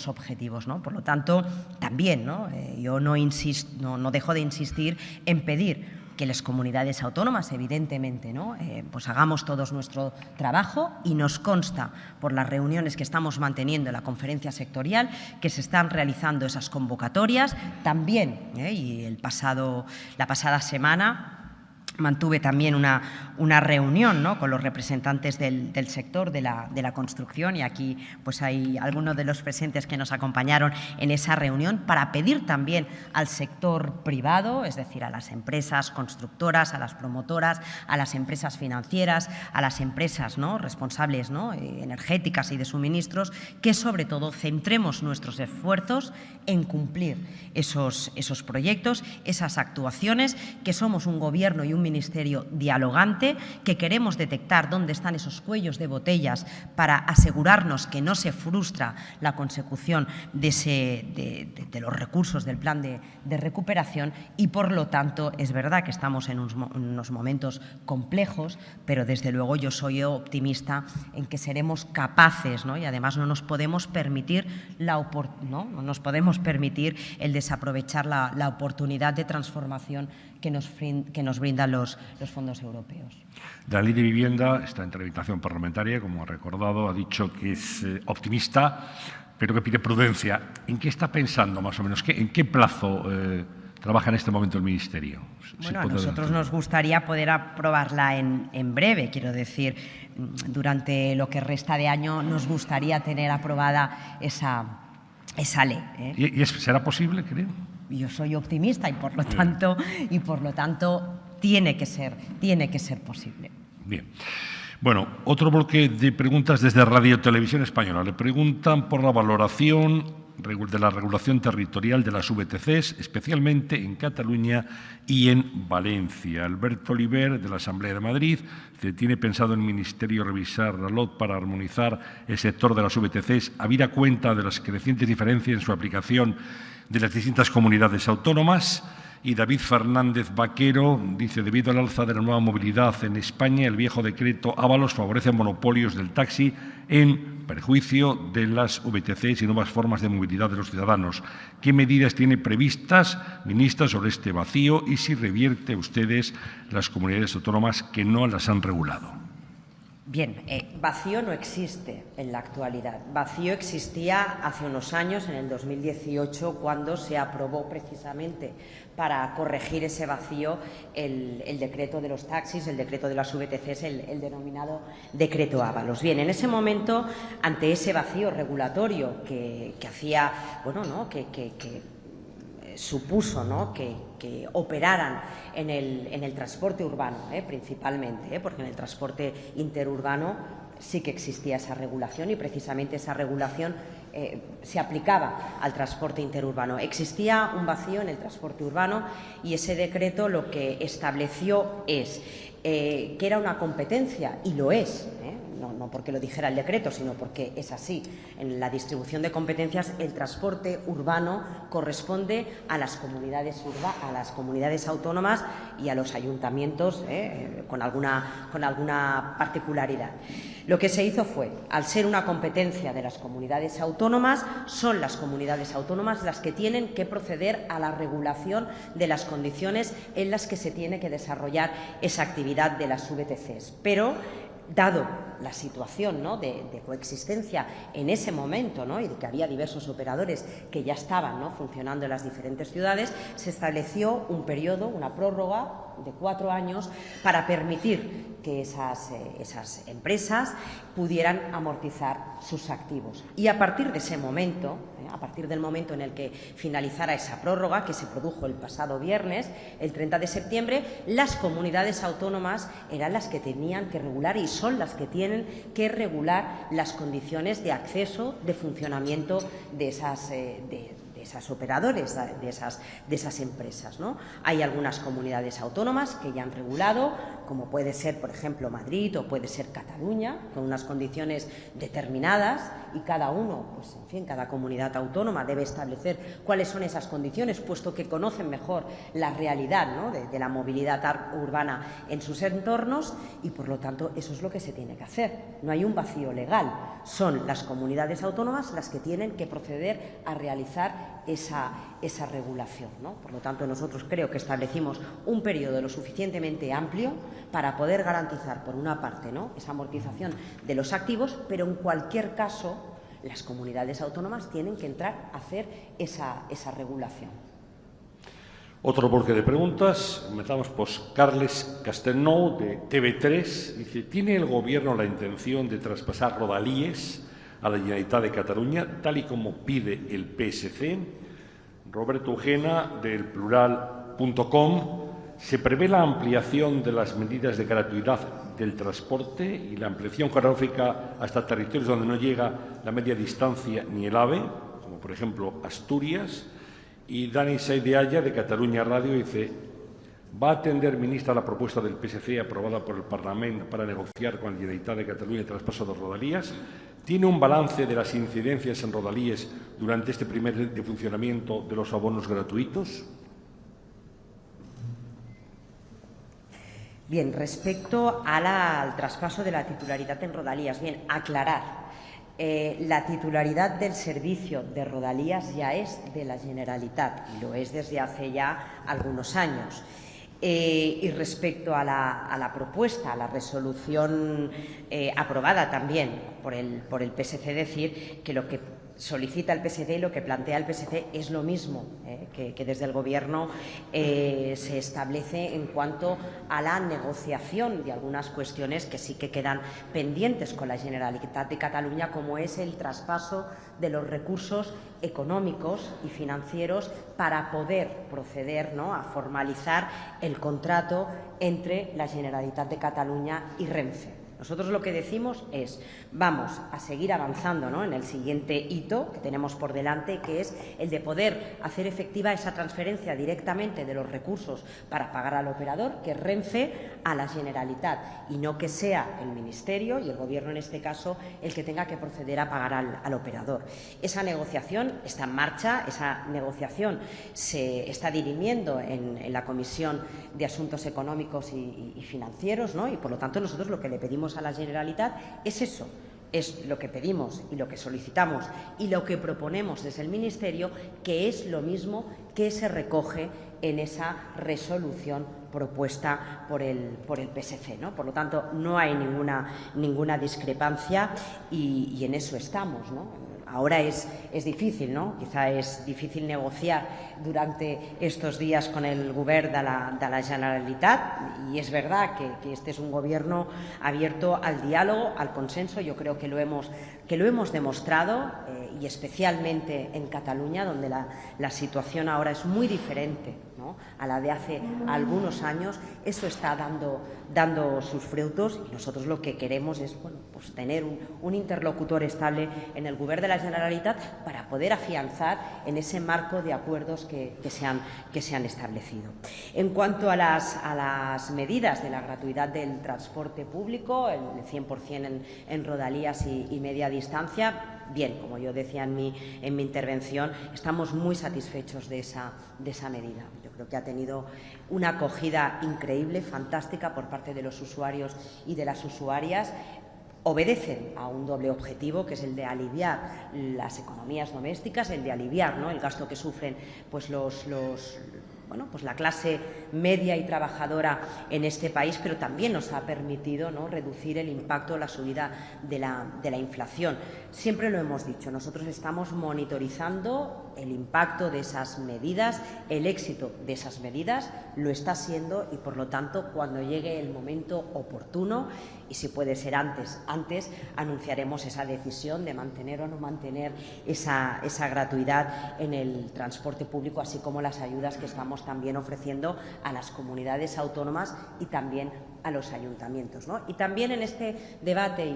Speaker 2: objetivos, ¿no? Por lo tanto, también, ¿no?, yo no dejo de insistir en pedir que las comunidades autónomas, evidentemente, ¿no?, pues hagamos todos nuestro trabajo, y nos consta por las reuniones que estamos manteniendo en la conferencia sectorial que se están realizando esas convocatorias. También, y la pasada semana mantuve también una reunión, ¿no?, con los representantes del sector de la construcción, y aquí pues hay algunos de los presentes que nos acompañaron en esa reunión, para pedir también al sector privado, es decir, a las empresas constructoras, a las promotoras, a las empresas financieras, a las empresas, ¿no?, responsables, ¿no?, energéticas y de suministros, que sobre todo centremos nuestros esfuerzos en cumplir esos proyectos, esas actuaciones, que somos un gobierno y un ministerio dialogante, que queremos detectar dónde están esos cuellos de botellas para asegurarnos que no se frustra la consecución de los recursos del plan de recuperación, y por lo tanto es verdad que estamos en unos momentos complejos, pero desde luego yo soy optimista en que seremos capaces, ¿no?, y además no nos podemos permitir el desaprovechar la oportunidad de transformación que nos brindan los fondos europeos.
Speaker 1: La ley de vivienda está en tramitación parlamentaria, como ha recordado, ha dicho que es optimista, pero que pide prudencia. ¿En qué está pensando más o menos? ¿En qué plazo trabaja en este momento el Ministerio?
Speaker 2: Bueno, a nosotros nos gustaría poder aprobarla en breve, quiero decir, durante lo que resta de año nos gustaría tener aprobada esa ley.
Speaker 1: ¿Y será posible, creo?
Speaker 2: Yo soy optimista y por lo tanto tiene que ser posible.
Speaker 1: Bien. Bueno, otro bloque de preguntas desde Radio Televisión Española. Le preguntan por la valoración de la regulación territorial de las VTCs, especialmente en Cataluña y en Valencia. Alberto Oliver, de la Asamblea de Madrid, ¿tiene pensado el Ministerio revisar la LOT para armonizar el sector de las VTCs, habida cuenta de las crecientes diferencias en su aplicación de las distintas comunidades autónomas? Y David Fernández Vaquero dice, debido al alza de la nueva movilidad en España, el viejo decreto Ábalos favorece monopolios del taxi en perjuicio de las VTCs y nuevas formas de movilidad de los ciudadanos. ¿Qué medidas tiene previstas, ministra, sobre este vacío, y si revierte a ustedes las comunidades autónomas que no las han regulado?
Speaker 2: Bien, vacío no existe en la actualidad. Vacío existía hace unos años, en el 2018, cuando se aprobó precisamente para corregir ese vacío el decreto de los taxis, el decreto de las VTCs, el denominado decreto Ábalos. Bien, en ese momento, ante ese vacío regulatorio que hacía, bueno, ¿no?, que supuso, ¿no?, que operaran en el transporte urbano, principalmente, porque en el transporte interurbano sí que existía esa regulación, y precisamente esa regulación se aplicaba al transporte interurbano. Existía un vacío en el transporte urbano, y ese decreto lo que estableció es que era una competencia, y lo es, no porque lo dijera el decreto, sino porque es así. En la distribución de competencias, el transporte urbano corresponde a las comunidades autónomas y a los ayuntamientos, con alguna particularidad. Lo que se hizo fue, al ser una competencia de las comunidades autónomas, son las comunidades autónomas las que tienen que proceder a la regulación de las condiciones en las que se tiene que desarrollar esa actividad de las VTCs. Pero, dado la situación, ¿no?, de coexistencia en ese momento, ¿no?, y de que había diversos operadores que ya estaban, ¿no?, funcionando en las diferentes ciudades, se estableció un periodo, una prórroga de 4 años para permitir que esas empresas pudieran amortizar sus activos. Y a partir de ese momento, a partir del momento en el que finalizara esa prórroga, que se produjo el pasado viernes, el 30 de septiembre, las comunidades autónomas eran las que tenían que regular y son las que tienen que regular las condiciones de acceso, de funcionamiento de esas operadores, de esas empresas, ¿no? Hay algunas comunidades autónomas que ya han regulado, como puede ser, por ejemplo, Madrid o puede ser Cataluña, con unas condiciones determinadas, y cada uno, pues en fin, cada comunidad autónoma debe establecer cuáles son esas condiciones, puesto que conocen mejor la realidad, ¿no?, de la movilidad urbana en sus entornos, y por lo tanto eso es lo que se tiene que hacer. No hay un vacío legal, son las comunidades autónomas las que tienen que proceder a realizar esa regulación, ¿no? Por lo tanto, nosotros creo que establecimos un periodo lo suficientemente amplio para poder garantizar, por una parte, ¿no?, esa amortización de los activos, pero en cualquier caso las comunidades autónomas tienen que entrar a hacer esa regulación.
Speaker 1: Otro bloque de preguntas. Comenzamos por Carles Castellnou, de TV3. Dice, ¿tiene el Gobierno la intención de traspasar Rodalies a la Generalitat de Cataluña, tal y como pide el PSC? Roberto Eugena, del Plural.com. ¿Se prevé la ampliación de las medidas de gratuidad del transporte y la ampliación geográfica hasta territorios donde no llega la media distancia ni el AVE, como por ejemplo Asturias? Y Dani Saideaya, de Cataluña Radio, dice, ¿va a atender, ministra, la propuesta del PSC aprobada por el Parlamento para negociar con la Generalitat de Cataluña el traspaso de Rodalías? ¿Tiene un balance de las incidencias en Rodalíes durante este primer de funcionamiento de los abonos gratuitos?
Speaker 2: Bien, respecto al traspaso de la titularidad en Rodalías, bien, aclarar. La titularidad del servicio de Rodalías ya es de la Generalitat y lo es desde hace ya algunos años. Y respecto a la propuesta, a la resolución aprobada también por el PSC, decir que lo que solicita el PSC y lo que plantea el PSC es lo mismo que desde el Gobierno se establece en cuanto a la negociación de algunas cuestiones que sí que quedan pendientes con la Generalitat de Cataluña, como es el traspaso de los recursos económicos y financieros para poder proceder, ¿no?, a formalizar el contrato entre la Generalitat de Cataluña y Renfe. Nosotros lo que decimos es, vamos a seguir avanzando, ¿no?, en el siguiente hito que tenemos por delante, que es el de poder hacer efectiva esa transferencia directamente de los recursos para pagar al operador, que es Renfe, a la Generalitat, y no que sea el Ministerio y el Gobierno, en este caso, el que tenga que proceder a pagar al operador. Esa negociación está en marcha, esa negociación se está dirimiendo en la Comisión de Asuntos Económicos y Financieros, ¿no?, y por lo tanto nosotros lo que le pedimos a la Generalitat es eso, es lo que pedimos y lo que solicitamos y lo que proponemos desde el Ministerio, que es lo mismo que se recoge en esa resolución propuesta por el PSC, ¿no? Por lo tanto, no hay ninguna discrepancia y en eso estamos, ¿no? Ahora es difícil, ¿no? Quizá es difícil negociar durante estos días con el Govern de la Generalitat, y es verdad que este es un Gobierno abierto al diálogo, al consenso. Yo creo que lo hemos demostrado, y especialmente en Cataluña, donde la situación ahora es muy diferente ¿no?, a la de hace algunos años. Eso está dando sus frutos, y nosotros lo que queremos es, bueno, pues tener un interlocutor estable en el Govern de la Generalitat para poder afianzar en ese marco de acuerdos que se han establecido. En cuanto a las medidas de la gratuidad del transporte público, el 100% en rodalías y media distancia, bien, como yo decía en mi intervención, estamos muy satisfechos de esa medida. Yo creo que ha tenido una acogida increíble, fantástica por parte de los usuarios y de las usuarias. Obedecen a un doble objetivo, que es el de aliviar las economías domésticas, el de aliviar, ¿no?, el gasto que sufren pues la clase media y trabajadora en este país, pero también nos ha permitido, ¿no?, reducir el impacto, la subida de la inflación. Siempre lo hemos dicho, nosotros estamos monitorizando el impacto de esas medidas, el éxito de esas medidas lo está siendo, y por lo tanto, cuando llegue el momento oportuno, y si puede ser antes, anunciaremos esa decisión de mantener o no mantener esa gratuidad en el transporte público, así como las ayudas que estamos también ofreciendo a las comunidades autónomas y también a los ayuntamientos, ¿no? Y también en este debate,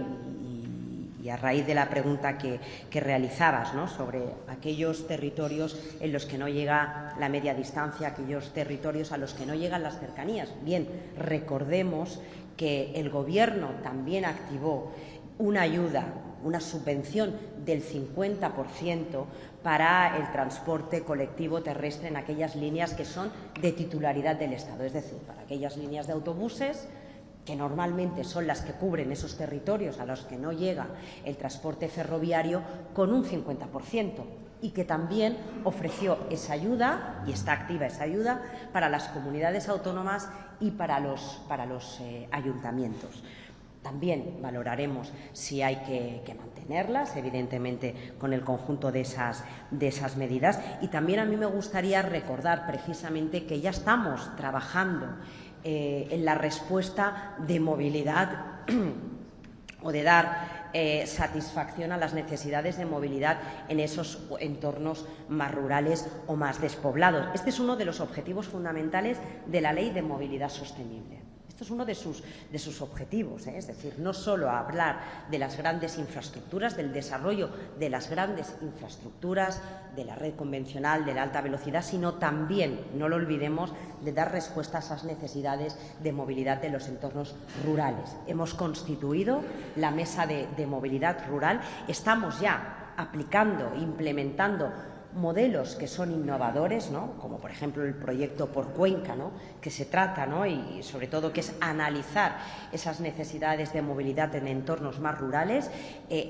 Speaker 2: y a raíz de la pregunta que realizabas, ¿no?, sobre aquellos territorios en los que no llega la media distancia, aquellos territorios a los que no llegan las cercanías. Bien, recordemos que el Gobierno también activó una ayuda, una subvención del 50% para el transporte colectivo terrestre en aquellas líneas que son de titularidad del Estado, es decir, para aquellas líneas de autobuses que normalmente son las que cubren esos territorios a los que no llega el transporte ferroviario, con un 50%, y que también ofreció esa ayuda, y está activa esa ayuda, para las comunidades autónomas y para los ayuntamientos. También valoraremos si hay que mantenerlas, evidentemente, con el conjunto de esas medidas. Y también a mí me gustaría recordar precisamente que ya estamos trabajando en la respuesta de movilidad o de dar satisfacción a las necesidades de movilidad en esos entornos más rurales o más despoblados. Este es uno de los objetivos fundamentales de la Ley de Movilidad Sostenible. Esto es uno de sus objetivos, es decir, no solo hablar de las grandes infraestructuras, del desarrollo de las grandes infraestructuras, de la red convencional, de la alta velocidad, sino también, no lo olvidemos, de dar respuesta a esas necesidades de movilidad de los entornos rurales. Hemos constituido la Mesa de Movilidad Rural, estamos ya aplicando, implementando modelos que son innovadores, ¿no?, como por ejemplo el proyecto Por Cuenca, ¿no?, que se trata, ¿no?, y sobre todo que es analizar esas necesidades de movilidad en entornos más rurales,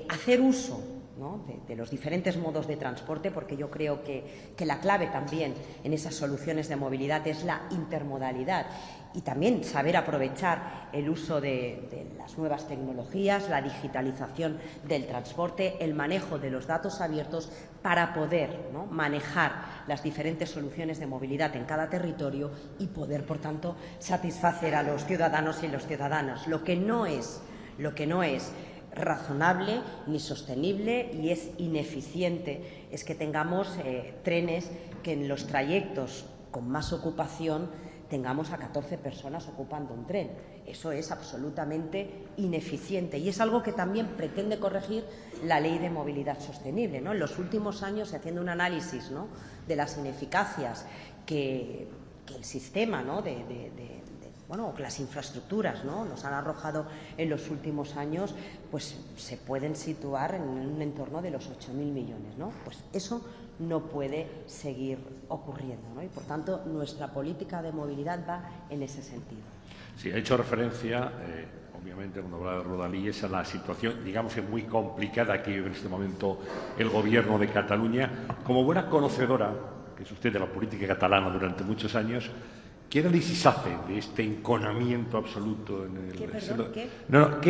Speaker 2: hacer uso, ¿no?, de los diferentes modos de transporte, porque yo creo que la clave también en esas soluciones de movilidad es la intermodalidad, y también saber aprovechar el uso de las nuevas tecnologías, la digitalización del transporte, el manejo de los datos abiertos para poder, ¿no?, manejar las diferentes soluciones de movilidad en cada territorio y poder, por tanto, satisfacer a los ciudadanos y los ciudadanas. Lo que no es razonable ni sostenible y es ineficiente es que tengamos trenes que en los trayectos con más ocupación tengamos a 14 personas ocupando un tren. Eso es absolutamente ineficiente y es algo que también pretende corregir la Ley de Movilidad Sostenible, ¿no? En los últimos años, haciendo un análisis, ¿no?, de las ineficacias que el sistema, ¿no?, que las infraestructuras, ¿no?, nos han arrojado en los últimos años, pues se pueden situar en un entorno de los 8.000 millones, ¿no? Pues eso no puede seguir ocurriendo, ¿no? Y, por tanto, nuestra política de movilidad va en ese sentido.
Speaker 1: Sí, ha hecho referencia, obviamente, cuando habla de rodalías, a la situación, digamos, muy complicada que vive en este momento el Gobierno de Cataluña. Como buena conocedora, que es usted de la política catalana durante muchos años, ¿qué análisis hace de este enconamiento absoluto en el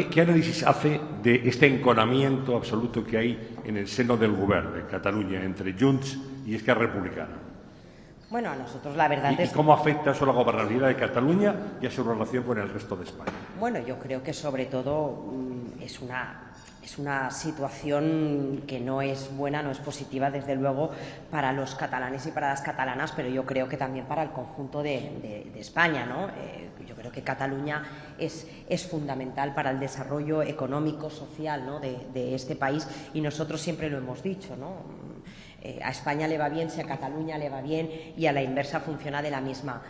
Speaker 1: ¿Qué análisis hace de este enconamiento absoluto que hay en el seno del Govern de Cataluña entre Junts y Esquerra Republicana?
Speaker 2: Bueno, a nosotros la verdad es...
Speaker 1: ¿Y cómo afecta eso a la gobernabilidad de Cataluña y a su relación con el resto de España?
Speaker 2: Bueno, yo creo que sobre todo es es una situación que no es buena, no es positiva, desde luego, para los catalanes y para las catalanas, pero yo creo que también para el conjunto de España, ¿no? Yo creo que Cataluña es fundamental para el desarrollo económico, social, ¿no?, de este país, y nosotros siempre lo hemos dicho, ¿no? A España le va bien si a Cataluña le va bien, y a la inversa funciona de la misma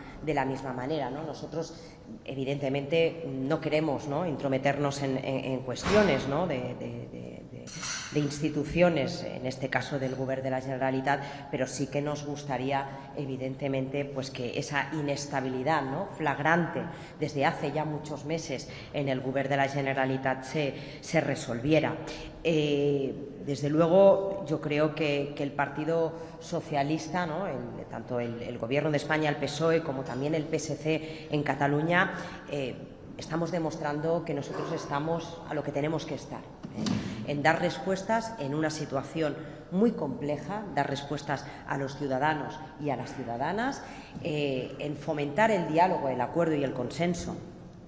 Speaker 2: manera, ¿no? Nosotros, evidentemente, no queremos, ¿no?, intrometernos en cuestiones, ¿no?, de instituciones, en este caso del Govern de la Generalitat, pero sí que nos gustaría, evidentemente, pues que esa inestabilidad, ¿no?, flagrante desde hace ya muchos meses en el Govern de la Generalitat se resolviera. Desde luego, yo creo que el Partido Socialista, ¿no?, tanto el Gobierno de España, el PSOE, como también el PSC en Cataluña, estamos demostrando que nosotros estamos a lo que tenemos que estar, en dar respuestas en una situación muy compleja, dar respuestas a los ciudadanos y a las ciudadanas, en fomentar el diálogo, el acuerdo y el consenso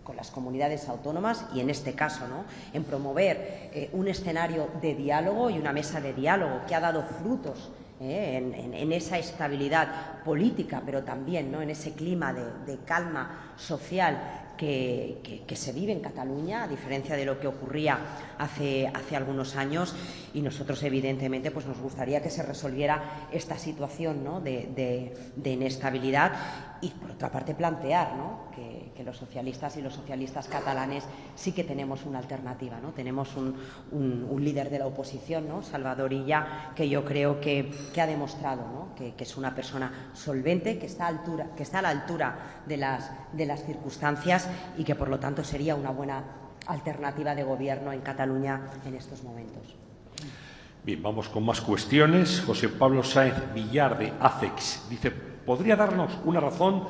Speaker 2: con las comunidades autónomas, y en este caso, ¿no?, en promover un escenario de diálogo y una mesa de diálogo que ha dado frutos en esa estabilidad política, pero también, ¿no?, en ese clima de calma social que se vive en Cataluña, a diferencia de lo que ocurría hace algunos años. Y nosotros, evidentemente, pues nos gustaría que se resolviera esta situación, ¿no?, de inestabilidad, y, por otra parte, plantear, ¿no?, que los socialistas y los socialistas catalanes sí que tenemos una alternativa, ¿no? Tenemos un líder de la oposición, ¿no?, Salvador Illa, que yo creo que ha demostrado, ¿no?, que es una persona solvente, que está a la altura de las circunstancias, y que, por lo tanto, sería una buena alternativa de gobierno en Cataluña en estos momentos.
Speaker 1: Bien, vamos con más cuestiones. José Pablo Sáenz Villar, de ACEX, dice: ¿podría darnos una razón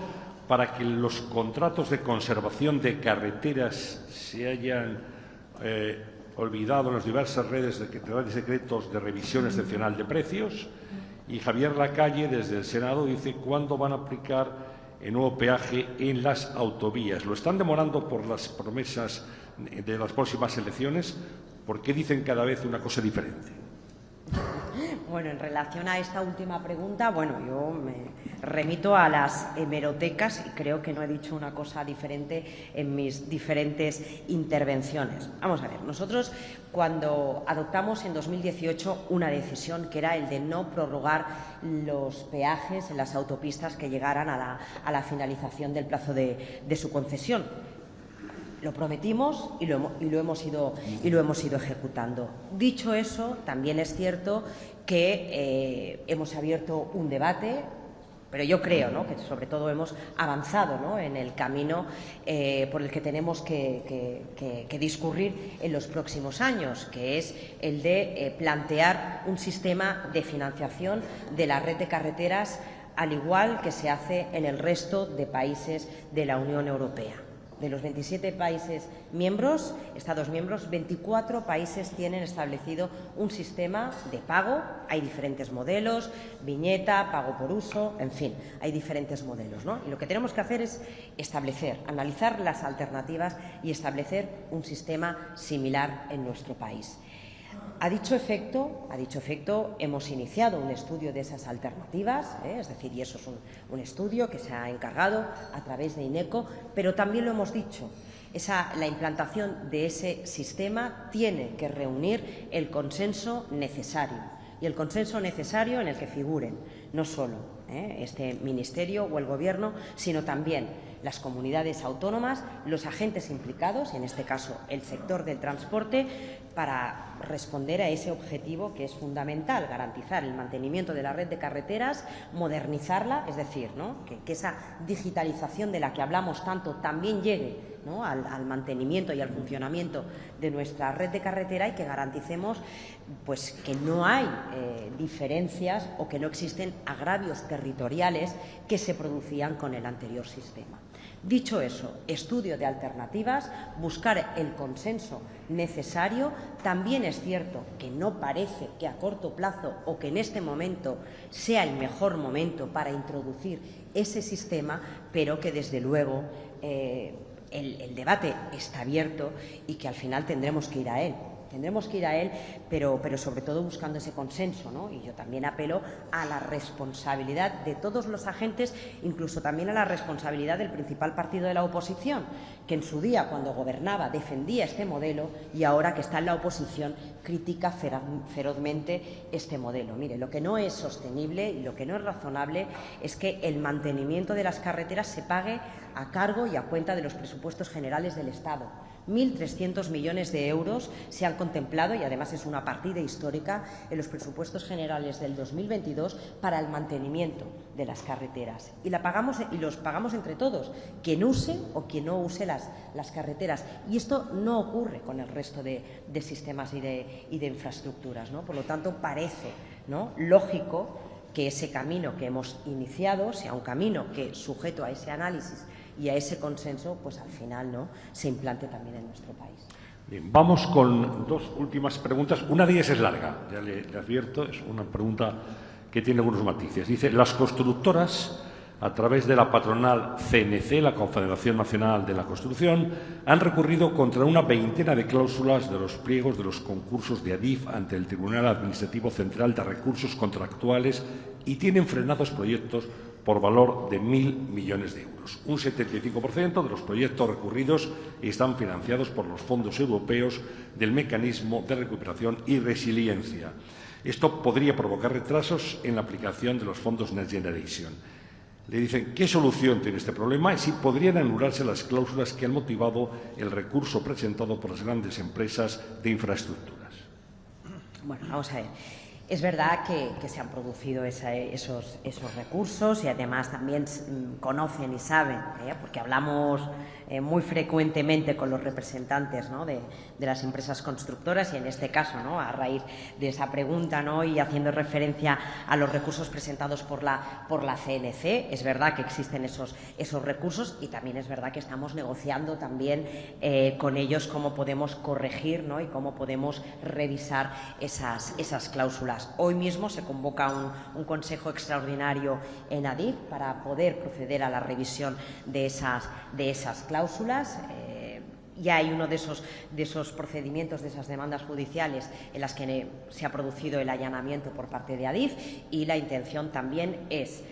Speaker 1: para que los contratos de conservación de carreteras se hayan olvidado en las diversas redes de decretos de revisión excepcional de precios? Y Javier Lacalle, desde el Senado, dice: ¿cuándo van a aplicar el nuevo peaje en las autovías? ¿Lo están demorando por las promesas de las próximas elecciones? ¿Por qué dicen cada vez una cosa diferente?
Speaker 2: Bueno, en relación a esta última pregunta, bueno, yo me remito a las hemerotecas, y creo que no he dicho una cosa diferente en mis diferentes intervenciones. Vamos a ver, nosotros, cuando adoptamos en 2018 una decisión, que era el de no prorrogar los peajes en las autopistas que llegaran a la finalización del plazo de su concesión, lo prometimos y lo hemos ido ejecutando. Dicho eso, también es cierto que hemos abierto un debate, pero yo creo, ¿no?, que sobre todo hemos avanzado, ¿no?, en el camino por el que tenemos que discurrir en los próximos años, que es el de plantear un sistema de financiación de la red de carreteras, al igual que se hace en el resto de países de la Unión Europea. De los 27 países miembros, Estados miembros, 24 países tienen establecido un sistema de pago. Hay diferentes modelos, viñeta, pago por uso, en fin, hay diferentes modelos, ¿no? Y lo que tenemos que hacer es analizar las alternativas y establecer un sistema similar en nuestro país. A dicho efecto, hemos iniciado un estudio de esas alternativas, es decir, y eso es un estudio que se ha encargado a través de INECO, pero también lo hemos dicho, la implantación de ese sistema tiene que reunir el consenso necesario, y el consenso necesario en el que figuren no solo este Ministerio o el Gobierno, sino también las comunidades autónomas, los agentes implicados, en este caso el sector del transporte, para responder a ese objetivo que es fundamental: garantizar el mantenimiento de la red de carreteras, modernizarla, es decir, ¿no?, que esa digitalización de la que hablamos tanto también llegue, ¿no?, al mantenimiento y al funcionamiento de nuestra red de carretera, y que garanticemos, pues, que no hay diferencias o que no existen agravios territoriales que se producían con el anterior sistema. Dicho eso, estudio de alternativas, buscar el consenso necesario. También es cierto que no parece que a corto plazo o que en este momento sea el mejor momento para introducir ese sistema, pero que desde luego el debate está abierto y que al final tendremos que ir a él. tendremos que ir a él, pero sobre todo buscando ese consenso, ¿no? Y yo también apelo a la responsabilidad de todos los agentes, incluso también a la responsabilidad del principal partido de la oposición, que en su día, cuando gobernaba, defendía este modelo y ahora que está en la oposición critica ferozmente este modelo. Mire, lo que no es sostenible y lo que no es razonable es que el mantenimiento de las carreteras se pague a cargo y a cuenta de los presupuestos generales del Estado. 1.300 millones de euros se han contemplado, y además es una partida histórica, en los presupuestos generales del 2022 para el mantenimiento de las carreteras. Y los pagamos entre todos, quien use o quien no use las carreteras. Y esto no ocurre con el resto de sistemas y de infraestructuras, ¿no? Por lo tanto, parece, ¿no?, lógico que ese camino que hemos iniciado sea un camino que, sujeto a ese análisis y a ese consenso, pues al final, ¿no?, se implante también en nuestro país.
Speaker 1: Bien, vamos con dos últimas preguntas. Una de ellas es larga, ya le advierto, es una pregunta que tiene algunos matices. Dice, las constructoras, a través de la patronal CNC, la Confederación Nacional de la Construcción, han recurrido contra una veintena de cláusulas de los pliegos de los concursos de ADIF ante el Tribunal Administrativo Central de Recursos Contractuales y tienen frenados proyectos por valor de 1.000 millones de euros. Un 75% de los proyectos recurridos están financiados por los fondos europeos del Mecanismo de Recuperación y Resiliencia. Esto podría provocar retrasos en la aplicación de los fondos Next Generation. Le dicen qué solución tiene este problema y si podrían anularse las cláusulas que han motivado el recurso presentado por las grandes empresas de infraestructuras.
Speaker 2: Bueno, vamos a ver. Es verdad que se han producido esos recursos y además también conocen y saben, porque hablamos muy frecuentemente con los representantes, ¿no?, de las empresas constructoras y en este caso, ¿no?, a raíz de esa pregunta, ¿no?, y haciendo referencia a los recursos presentados por la CNC, es verdad que existen esos recursos y también es verdad que estamos negociando también con ellos cómo podemos corregir, ¿no?, y cómo podemos revisar esas cláusulas. Hoy mismo se convoca un consejo extraordinario en ADIF para poder proceder a la revisión de esas cláusulas. Ya hay uno de esos procedimientos, de esas demandas judiciales en las que se ha producido el allanamiento por parte de ADIF y la intención también es,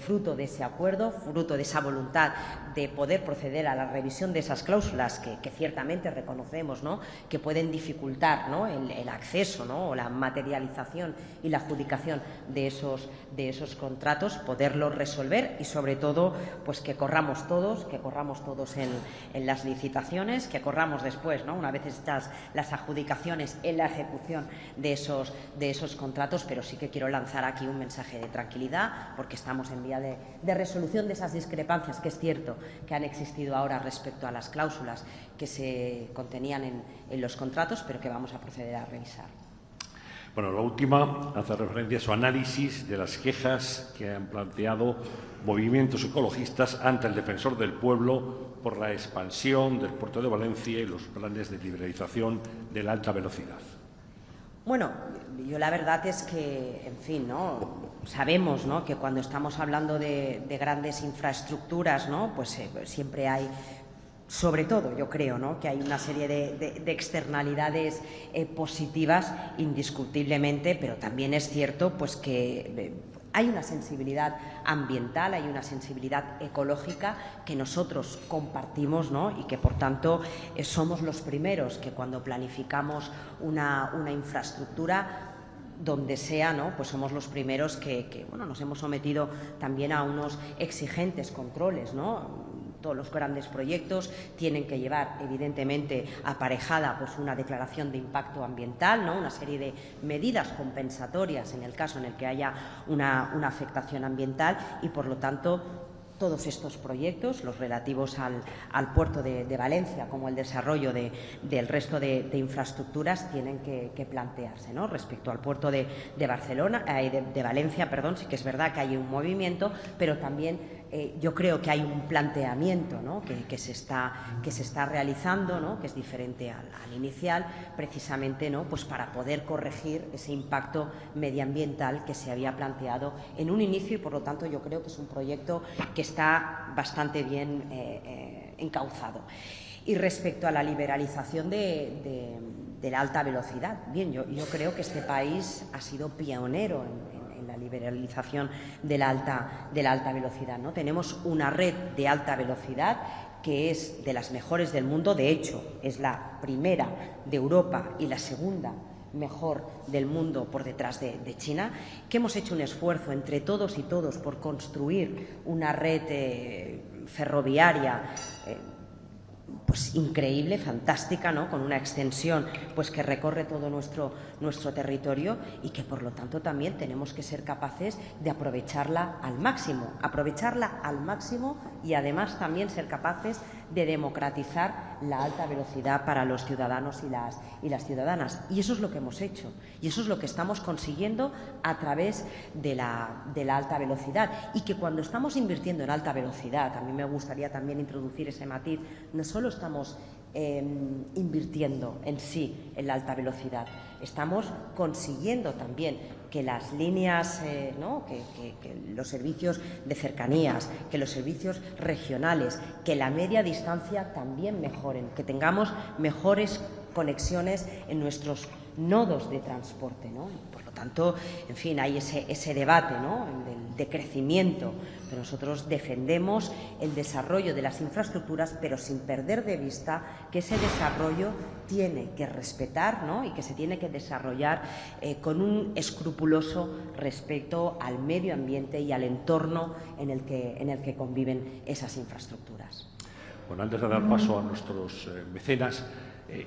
Speaker 2: fruto de ese acuerdo, fruto de esa voluntad de poder proceder a la revisión de esas cláusulas que ciertamente reconocemos, ¿no?, que pueden dificultar, ¿no?, el acceso, ¿no?, o la materialización y la adjudicación de esos contratos, poderlos resolver y, sobre todo, pues que corramos todos en las licitaciones, que corramos después, ¿no?, una vez hechas las adjudicaciones, en la ejecución de esos contratos, pero sí que quiero lanzar aquí un mensaje de tranquilidad porque estamos en vía de resolución de esas discrepancias que es cierto que han existido ahora respecto a las cláusulas que se contenían en los contratos, pero que vamos a proceder a revisar.
Speaker 1: Bueno, la última hace referencia a su análisis de las quejas que han planteado movimientos ecologistas ante el Defensor del Pueblo por la expansión del puerto de Valencia y los planes de liberalización de la alta velocidad.
Speaker 2: Bueno, yo la verdad es que, en fin, ¿no?, sabemos, ¿no?, que cuando estamos hablando de grandes infraestructuras, ¿no?, pues siempre hay, sobre todo, yo creo, ¿no?, que hay una serie de externalidades positivas, indiscutiblemente, pero también es cierto, pues que hay una sensibilidad ambiental, hay una sensibilidad ecológica que nosotros compartimos, ¿no?, y que, por tanto, somos los primeros que cuando planificamos una infraestructura, donde sea, ¿no?, pues somos los primeros que nos hemos sometido también a unos exigentes controles, ¿no? Todos los grandes proyectos tienen que llevar, evidentemente, aparejada pues una declaración de impacto ambiental, ¿no?, una serie de medidas compensatorias en el caso en el que haya una afectación ambiental y, por lo tanto, todos estos proyectos, los relativos al puerto de Valencia como el desarrollo del resto de infraestructuras, tienen que plantearse, ¿no? Respecto al puerto de Valencia, sí que es verdad que hay un movimiento, pero también yo creo que hay un planteamiento, ¿no?, que se está realizando, ¿no?, que es diferente al inicial, precisamente, ¿no?, pues para poder corregir ese impacto medioambiental que se había planteado en un inicio y, por lo tanto, yo creo que es un proyecto que está bastante bien encauzado. Y respecto a la liberalización de la alta velocidad. Bien, yo creo que este país ha sido pionero en la liberalización de la alta velocidad, ¿no? Tenemos una red de alta velocidad que es de las mejores del mundo, de hecho, es la primera de Europa y la segunda mejor del mundo por detrás de China, que hemos hecho un esfuerzo entre todos y todos por construir una red ferroviaria pues increíble, fantástica, ¿no? Con una extensión pues que recorre todo nuestro territorio y que por lo tanto también tenemos que ser capaces de aprovecharla al máximo y además también ser capaces de democratizar la alta velocidad para los ciudadanos y las ciudadanas. Y eso es lo que hemos hecho y eso es lo que estamos consiguiendo a través de la alta velocidad. Y que cuando estamos invirtiendo en alta velocidad, a mí me gustaría también introducir ese matiz, no solo estamos invirtiendo en sí en la alta velocidad, estamos consiguiendo también que las líneas, ¿no? que los servicios de cercanías, que los servicios regionales, que la media distancia también mejoren, que tengamos mejores conexiones en nuestros nodos de transporte, ¿no? Por lo tanto, en fin, hay ese debate, ¿no? de crecimiento, pero nosotros defendemos el desarrollo de las infraestructuras, pero sin perder de vista que ese desarrollo tiene que respetar, ¿no? y que se tiene que desarrollar con un escrupuloso respeto al medio ambiente y al entorno en el que conviven esas infraestructuras.
Speaker 1: Bueno, antes de dar paso a nuestros mecenas,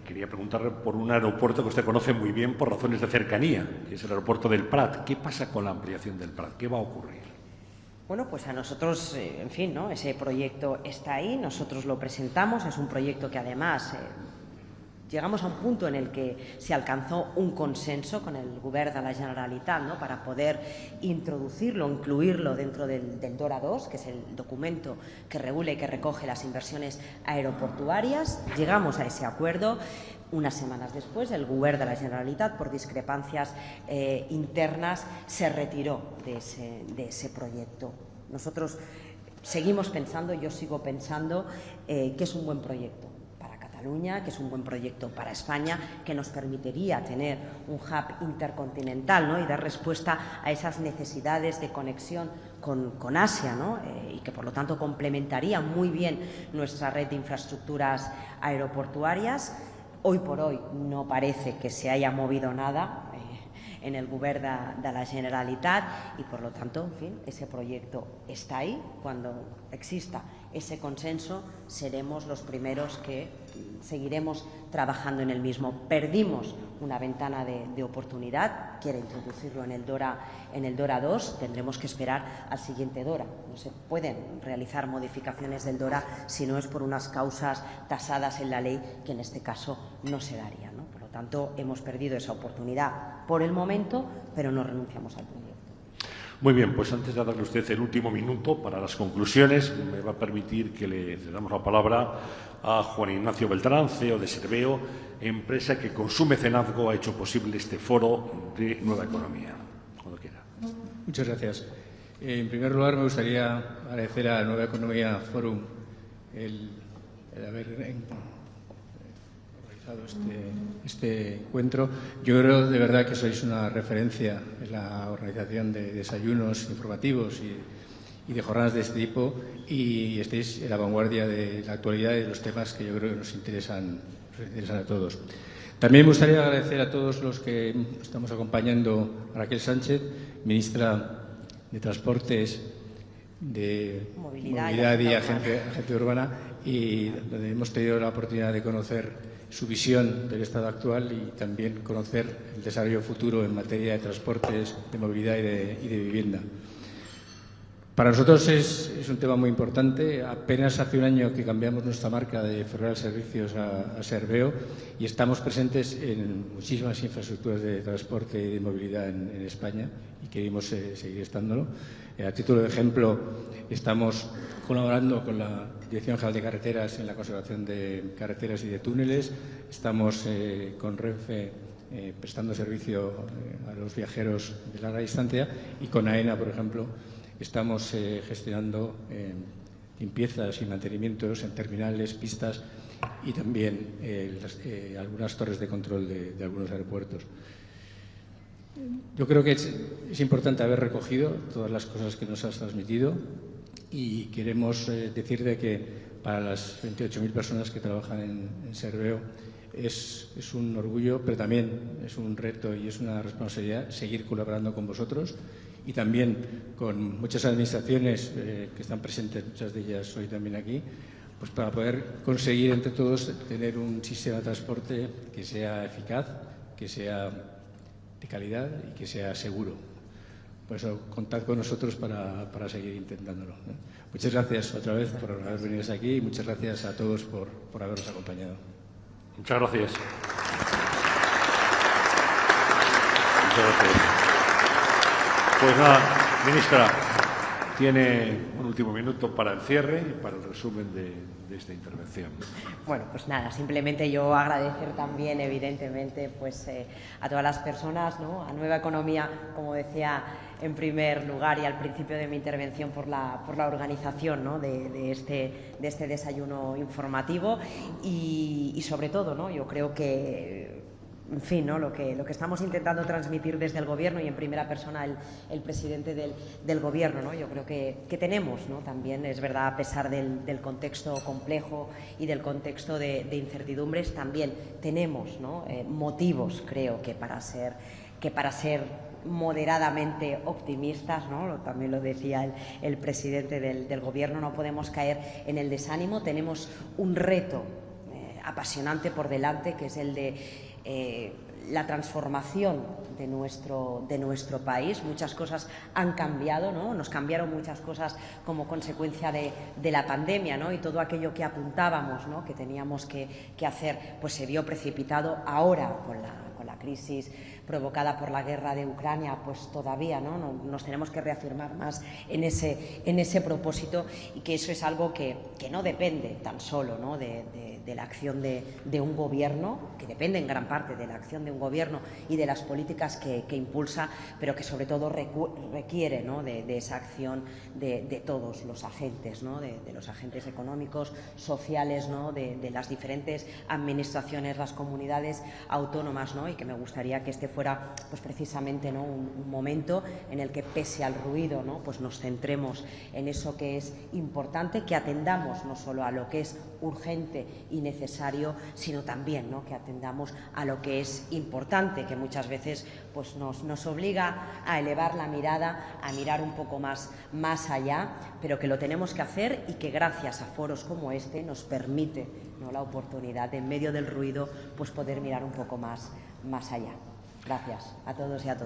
Speaker 1: quería preguntarle por un aeropuerto que usted conoce muy bien por razones de cercanía, que es el aeropuerto del Prat. ¿Qué pasa con la ampliación del Prat? ¿Qué va a ocurrir?
Speaker 2: Bueno, pues a nosotros, en fin, ¿no? Ese proyecto está ahí, nosotros lo presentamos, es un proyecto que además llegamos a un punto en el que se alcanzó un consenso con el Govern de la Generalitat, ¿no? para poder introducirlo, incluirlo dentro del DORA II, que es el documento que regula y que recoge las inversiones aeroportuarias. Llegamos a ese acuerdo. Unas semanas después, el Govern de la Generalitat, por discrepancias internas, se retiró de ese proyecto. Nosotros seguimos pensando, yo sigo pensando, que es un buen proyecto para Cataluña, que es un buen proyecto para España, que nos permitiría tener un hub intercontinental, ¿no? y dar respuesta a esas necesidades de conexión con Asia, ¿no? Y que por lo tanto complementaría muy bien nuestra red de infraestructuras aeroportuarias. Hoy por hoy no parece que se haya movido nada en el Govern de la Generalitat y, por lo tanto, en fin, ese proyecto está ahí. Cuando exista ese consenso, seremos los primeros que seguiremos trabajando en el mismo. Perdimos una ventana de oportunidad, quiere introducirlo en el DORA II, tendremos que esperar al siguiente DORA. No se pueden realizar modificaciones del DORA si no es por unas causas tasadas en la ley, que en este caso no se daría, ¿no? Por lo tanto, hemos perdido esa oportunidad por el momento, pero no renunciamos al proyecto.
Speaker 1: Muy bien, pues antes de darle a usted el último minuto para las conclusiones, me va a permitir que le damos la palabra a Juan Ignacio Beltrán, CEO de Serveo, empresa que con su mecenazgo ha hecho posible este foro de Nueva Economía. Cuando quiera.
Speaker 3: Muchas gracias. En primer lugar, me gustaría agradecer a Nueva Economía Forum el haber organizado este encuentro. Yo creo de verdad que sois una referencia en la organización de desayunos informativos y de jornadas de este tipo, y estáis en la vanguardia de la actualidad y de los temas que yo creo que nos interesan a todos. También me gustaría agradecer a todos los que estamos acompañando a Raquel Sánchez, ministra de Transportes, de Movilidad y Agencia Urbana, y donde hemos tenido la oportunidad de conocer su visión del estado actual y también conocer el desarrollo futuro en materia de transportes, de movilidad y de vivienda. Para nosotros es un tema muy importante. Apenas hace un año que cambiamos nuestra marca de Ferrovial Servicios a Serveo y estamos presentes en muchísimas infraestructuras de transporte y de movilidad en España y queremos seguir estándolo. A título de ejemplo, estamos colaborando con la Dirección General de Carreteras en la conservación de carreteras y de túneles. Estamos con Renfe prestando servicio a los viajeros de larga distancia y con AENA, por ejemplo, estamos gestionando limpiezas y mantenimientos en terminales, pistas y también algunas torres de control de algunos aeropuertos. Yo creo que es importante haber recogido todas las cosas que nos has transmitido y queremos decirte que para las 28.000 personas que trabajan en Serveo es un orgullo, pero también es un reto y es una responsabilidad seguir colaborando con vosotros y también con muchas administraciones que están presentes, muchas de ellas hoy también aquí, pues para poder conseguir entre todos tener un sistema de transporte que sea eficaz, que sea de calidad y que sea seguro. Por eso, contad con nosotros para seguir intentándolo. Muchas gracias otra vez por haber venido hasta aquí y muchas gracias a todos por habernos acompañado.
Speaker 1: Muchas gracias. Muchas gracias. Pues nada, ministra, tiene un último minuto para el cierre y para el resumen de esta intervención.
Speaker 2: Bueno, pues nada, simplemente yo agradecer también, evidentemente, pues a todas las personas, ¿no? A Nueva Economía, como decía en primer lugar y al principio de mi intervención, por la organización, ¿no? de este desayuno informativo y sobre todo, ¿no? Yo creo que, en fin, ¿no? lo que estamos intentando transmitir desde el Gobierno y en primera persona el presidente del Gobierno, ¿no? Yo creo que tenemos, ¿no? También es verdad, a pesar del contexto complejo y del contexto de incertidumbres, también tenemos, ¿no? Motivos, creo, que para ser moderadamente optimistas, ¿no? También lo decía el presidente del Gobierno, no podemos caer en el desánimo. Tenemos un reto apasionante por delante, que es el de la transformación de nuestro país. Muchas cosas han cambiado, ¿no? Nos cambiaron muchas cosas como consecuencia de la pandemia, ¿no? Y todo aquello que apuntábamos, ¿no? Que teníamos que hacer, pues se vio precipitado. Ahora, con la crisis provocada por la guerra de Ucrania, pues todavía, ¿no? Nos tenemos que reafirmar más en ese propósito, y que eso es algo que no depende tan solo, ¿no? de la acción de un Gobierno, que depende en gran parte de la acción de un Gobierno y de las políticas que impulsa, pero que sobre todo requiere, ¿no? de esa acción de todos los agentes, ¿no? de los agentes económicos, sociales, ¿no? de las diferentes administraciones, las comunidades autónomas, ¿no? Y que me gustaría que este fuera, pues precisamente, ¿no? un momento en el que, pese al ruido, ¿no? Pues nos centremos en eso que es importante, que atendamos no solo a lo que es urgente y necesario, sino también, ¿no? que atendamos a lo que es importante, que muchas veces pues nos obliga a elevar la mirada, a mirar un poco más allá, pero que lo tenemos que hacer y que gracias a foros como este nos permite, ¿no? la oportunidad de, en medio del ruido, pues poder mirar un poco más allá. Gracias a todos y a todas.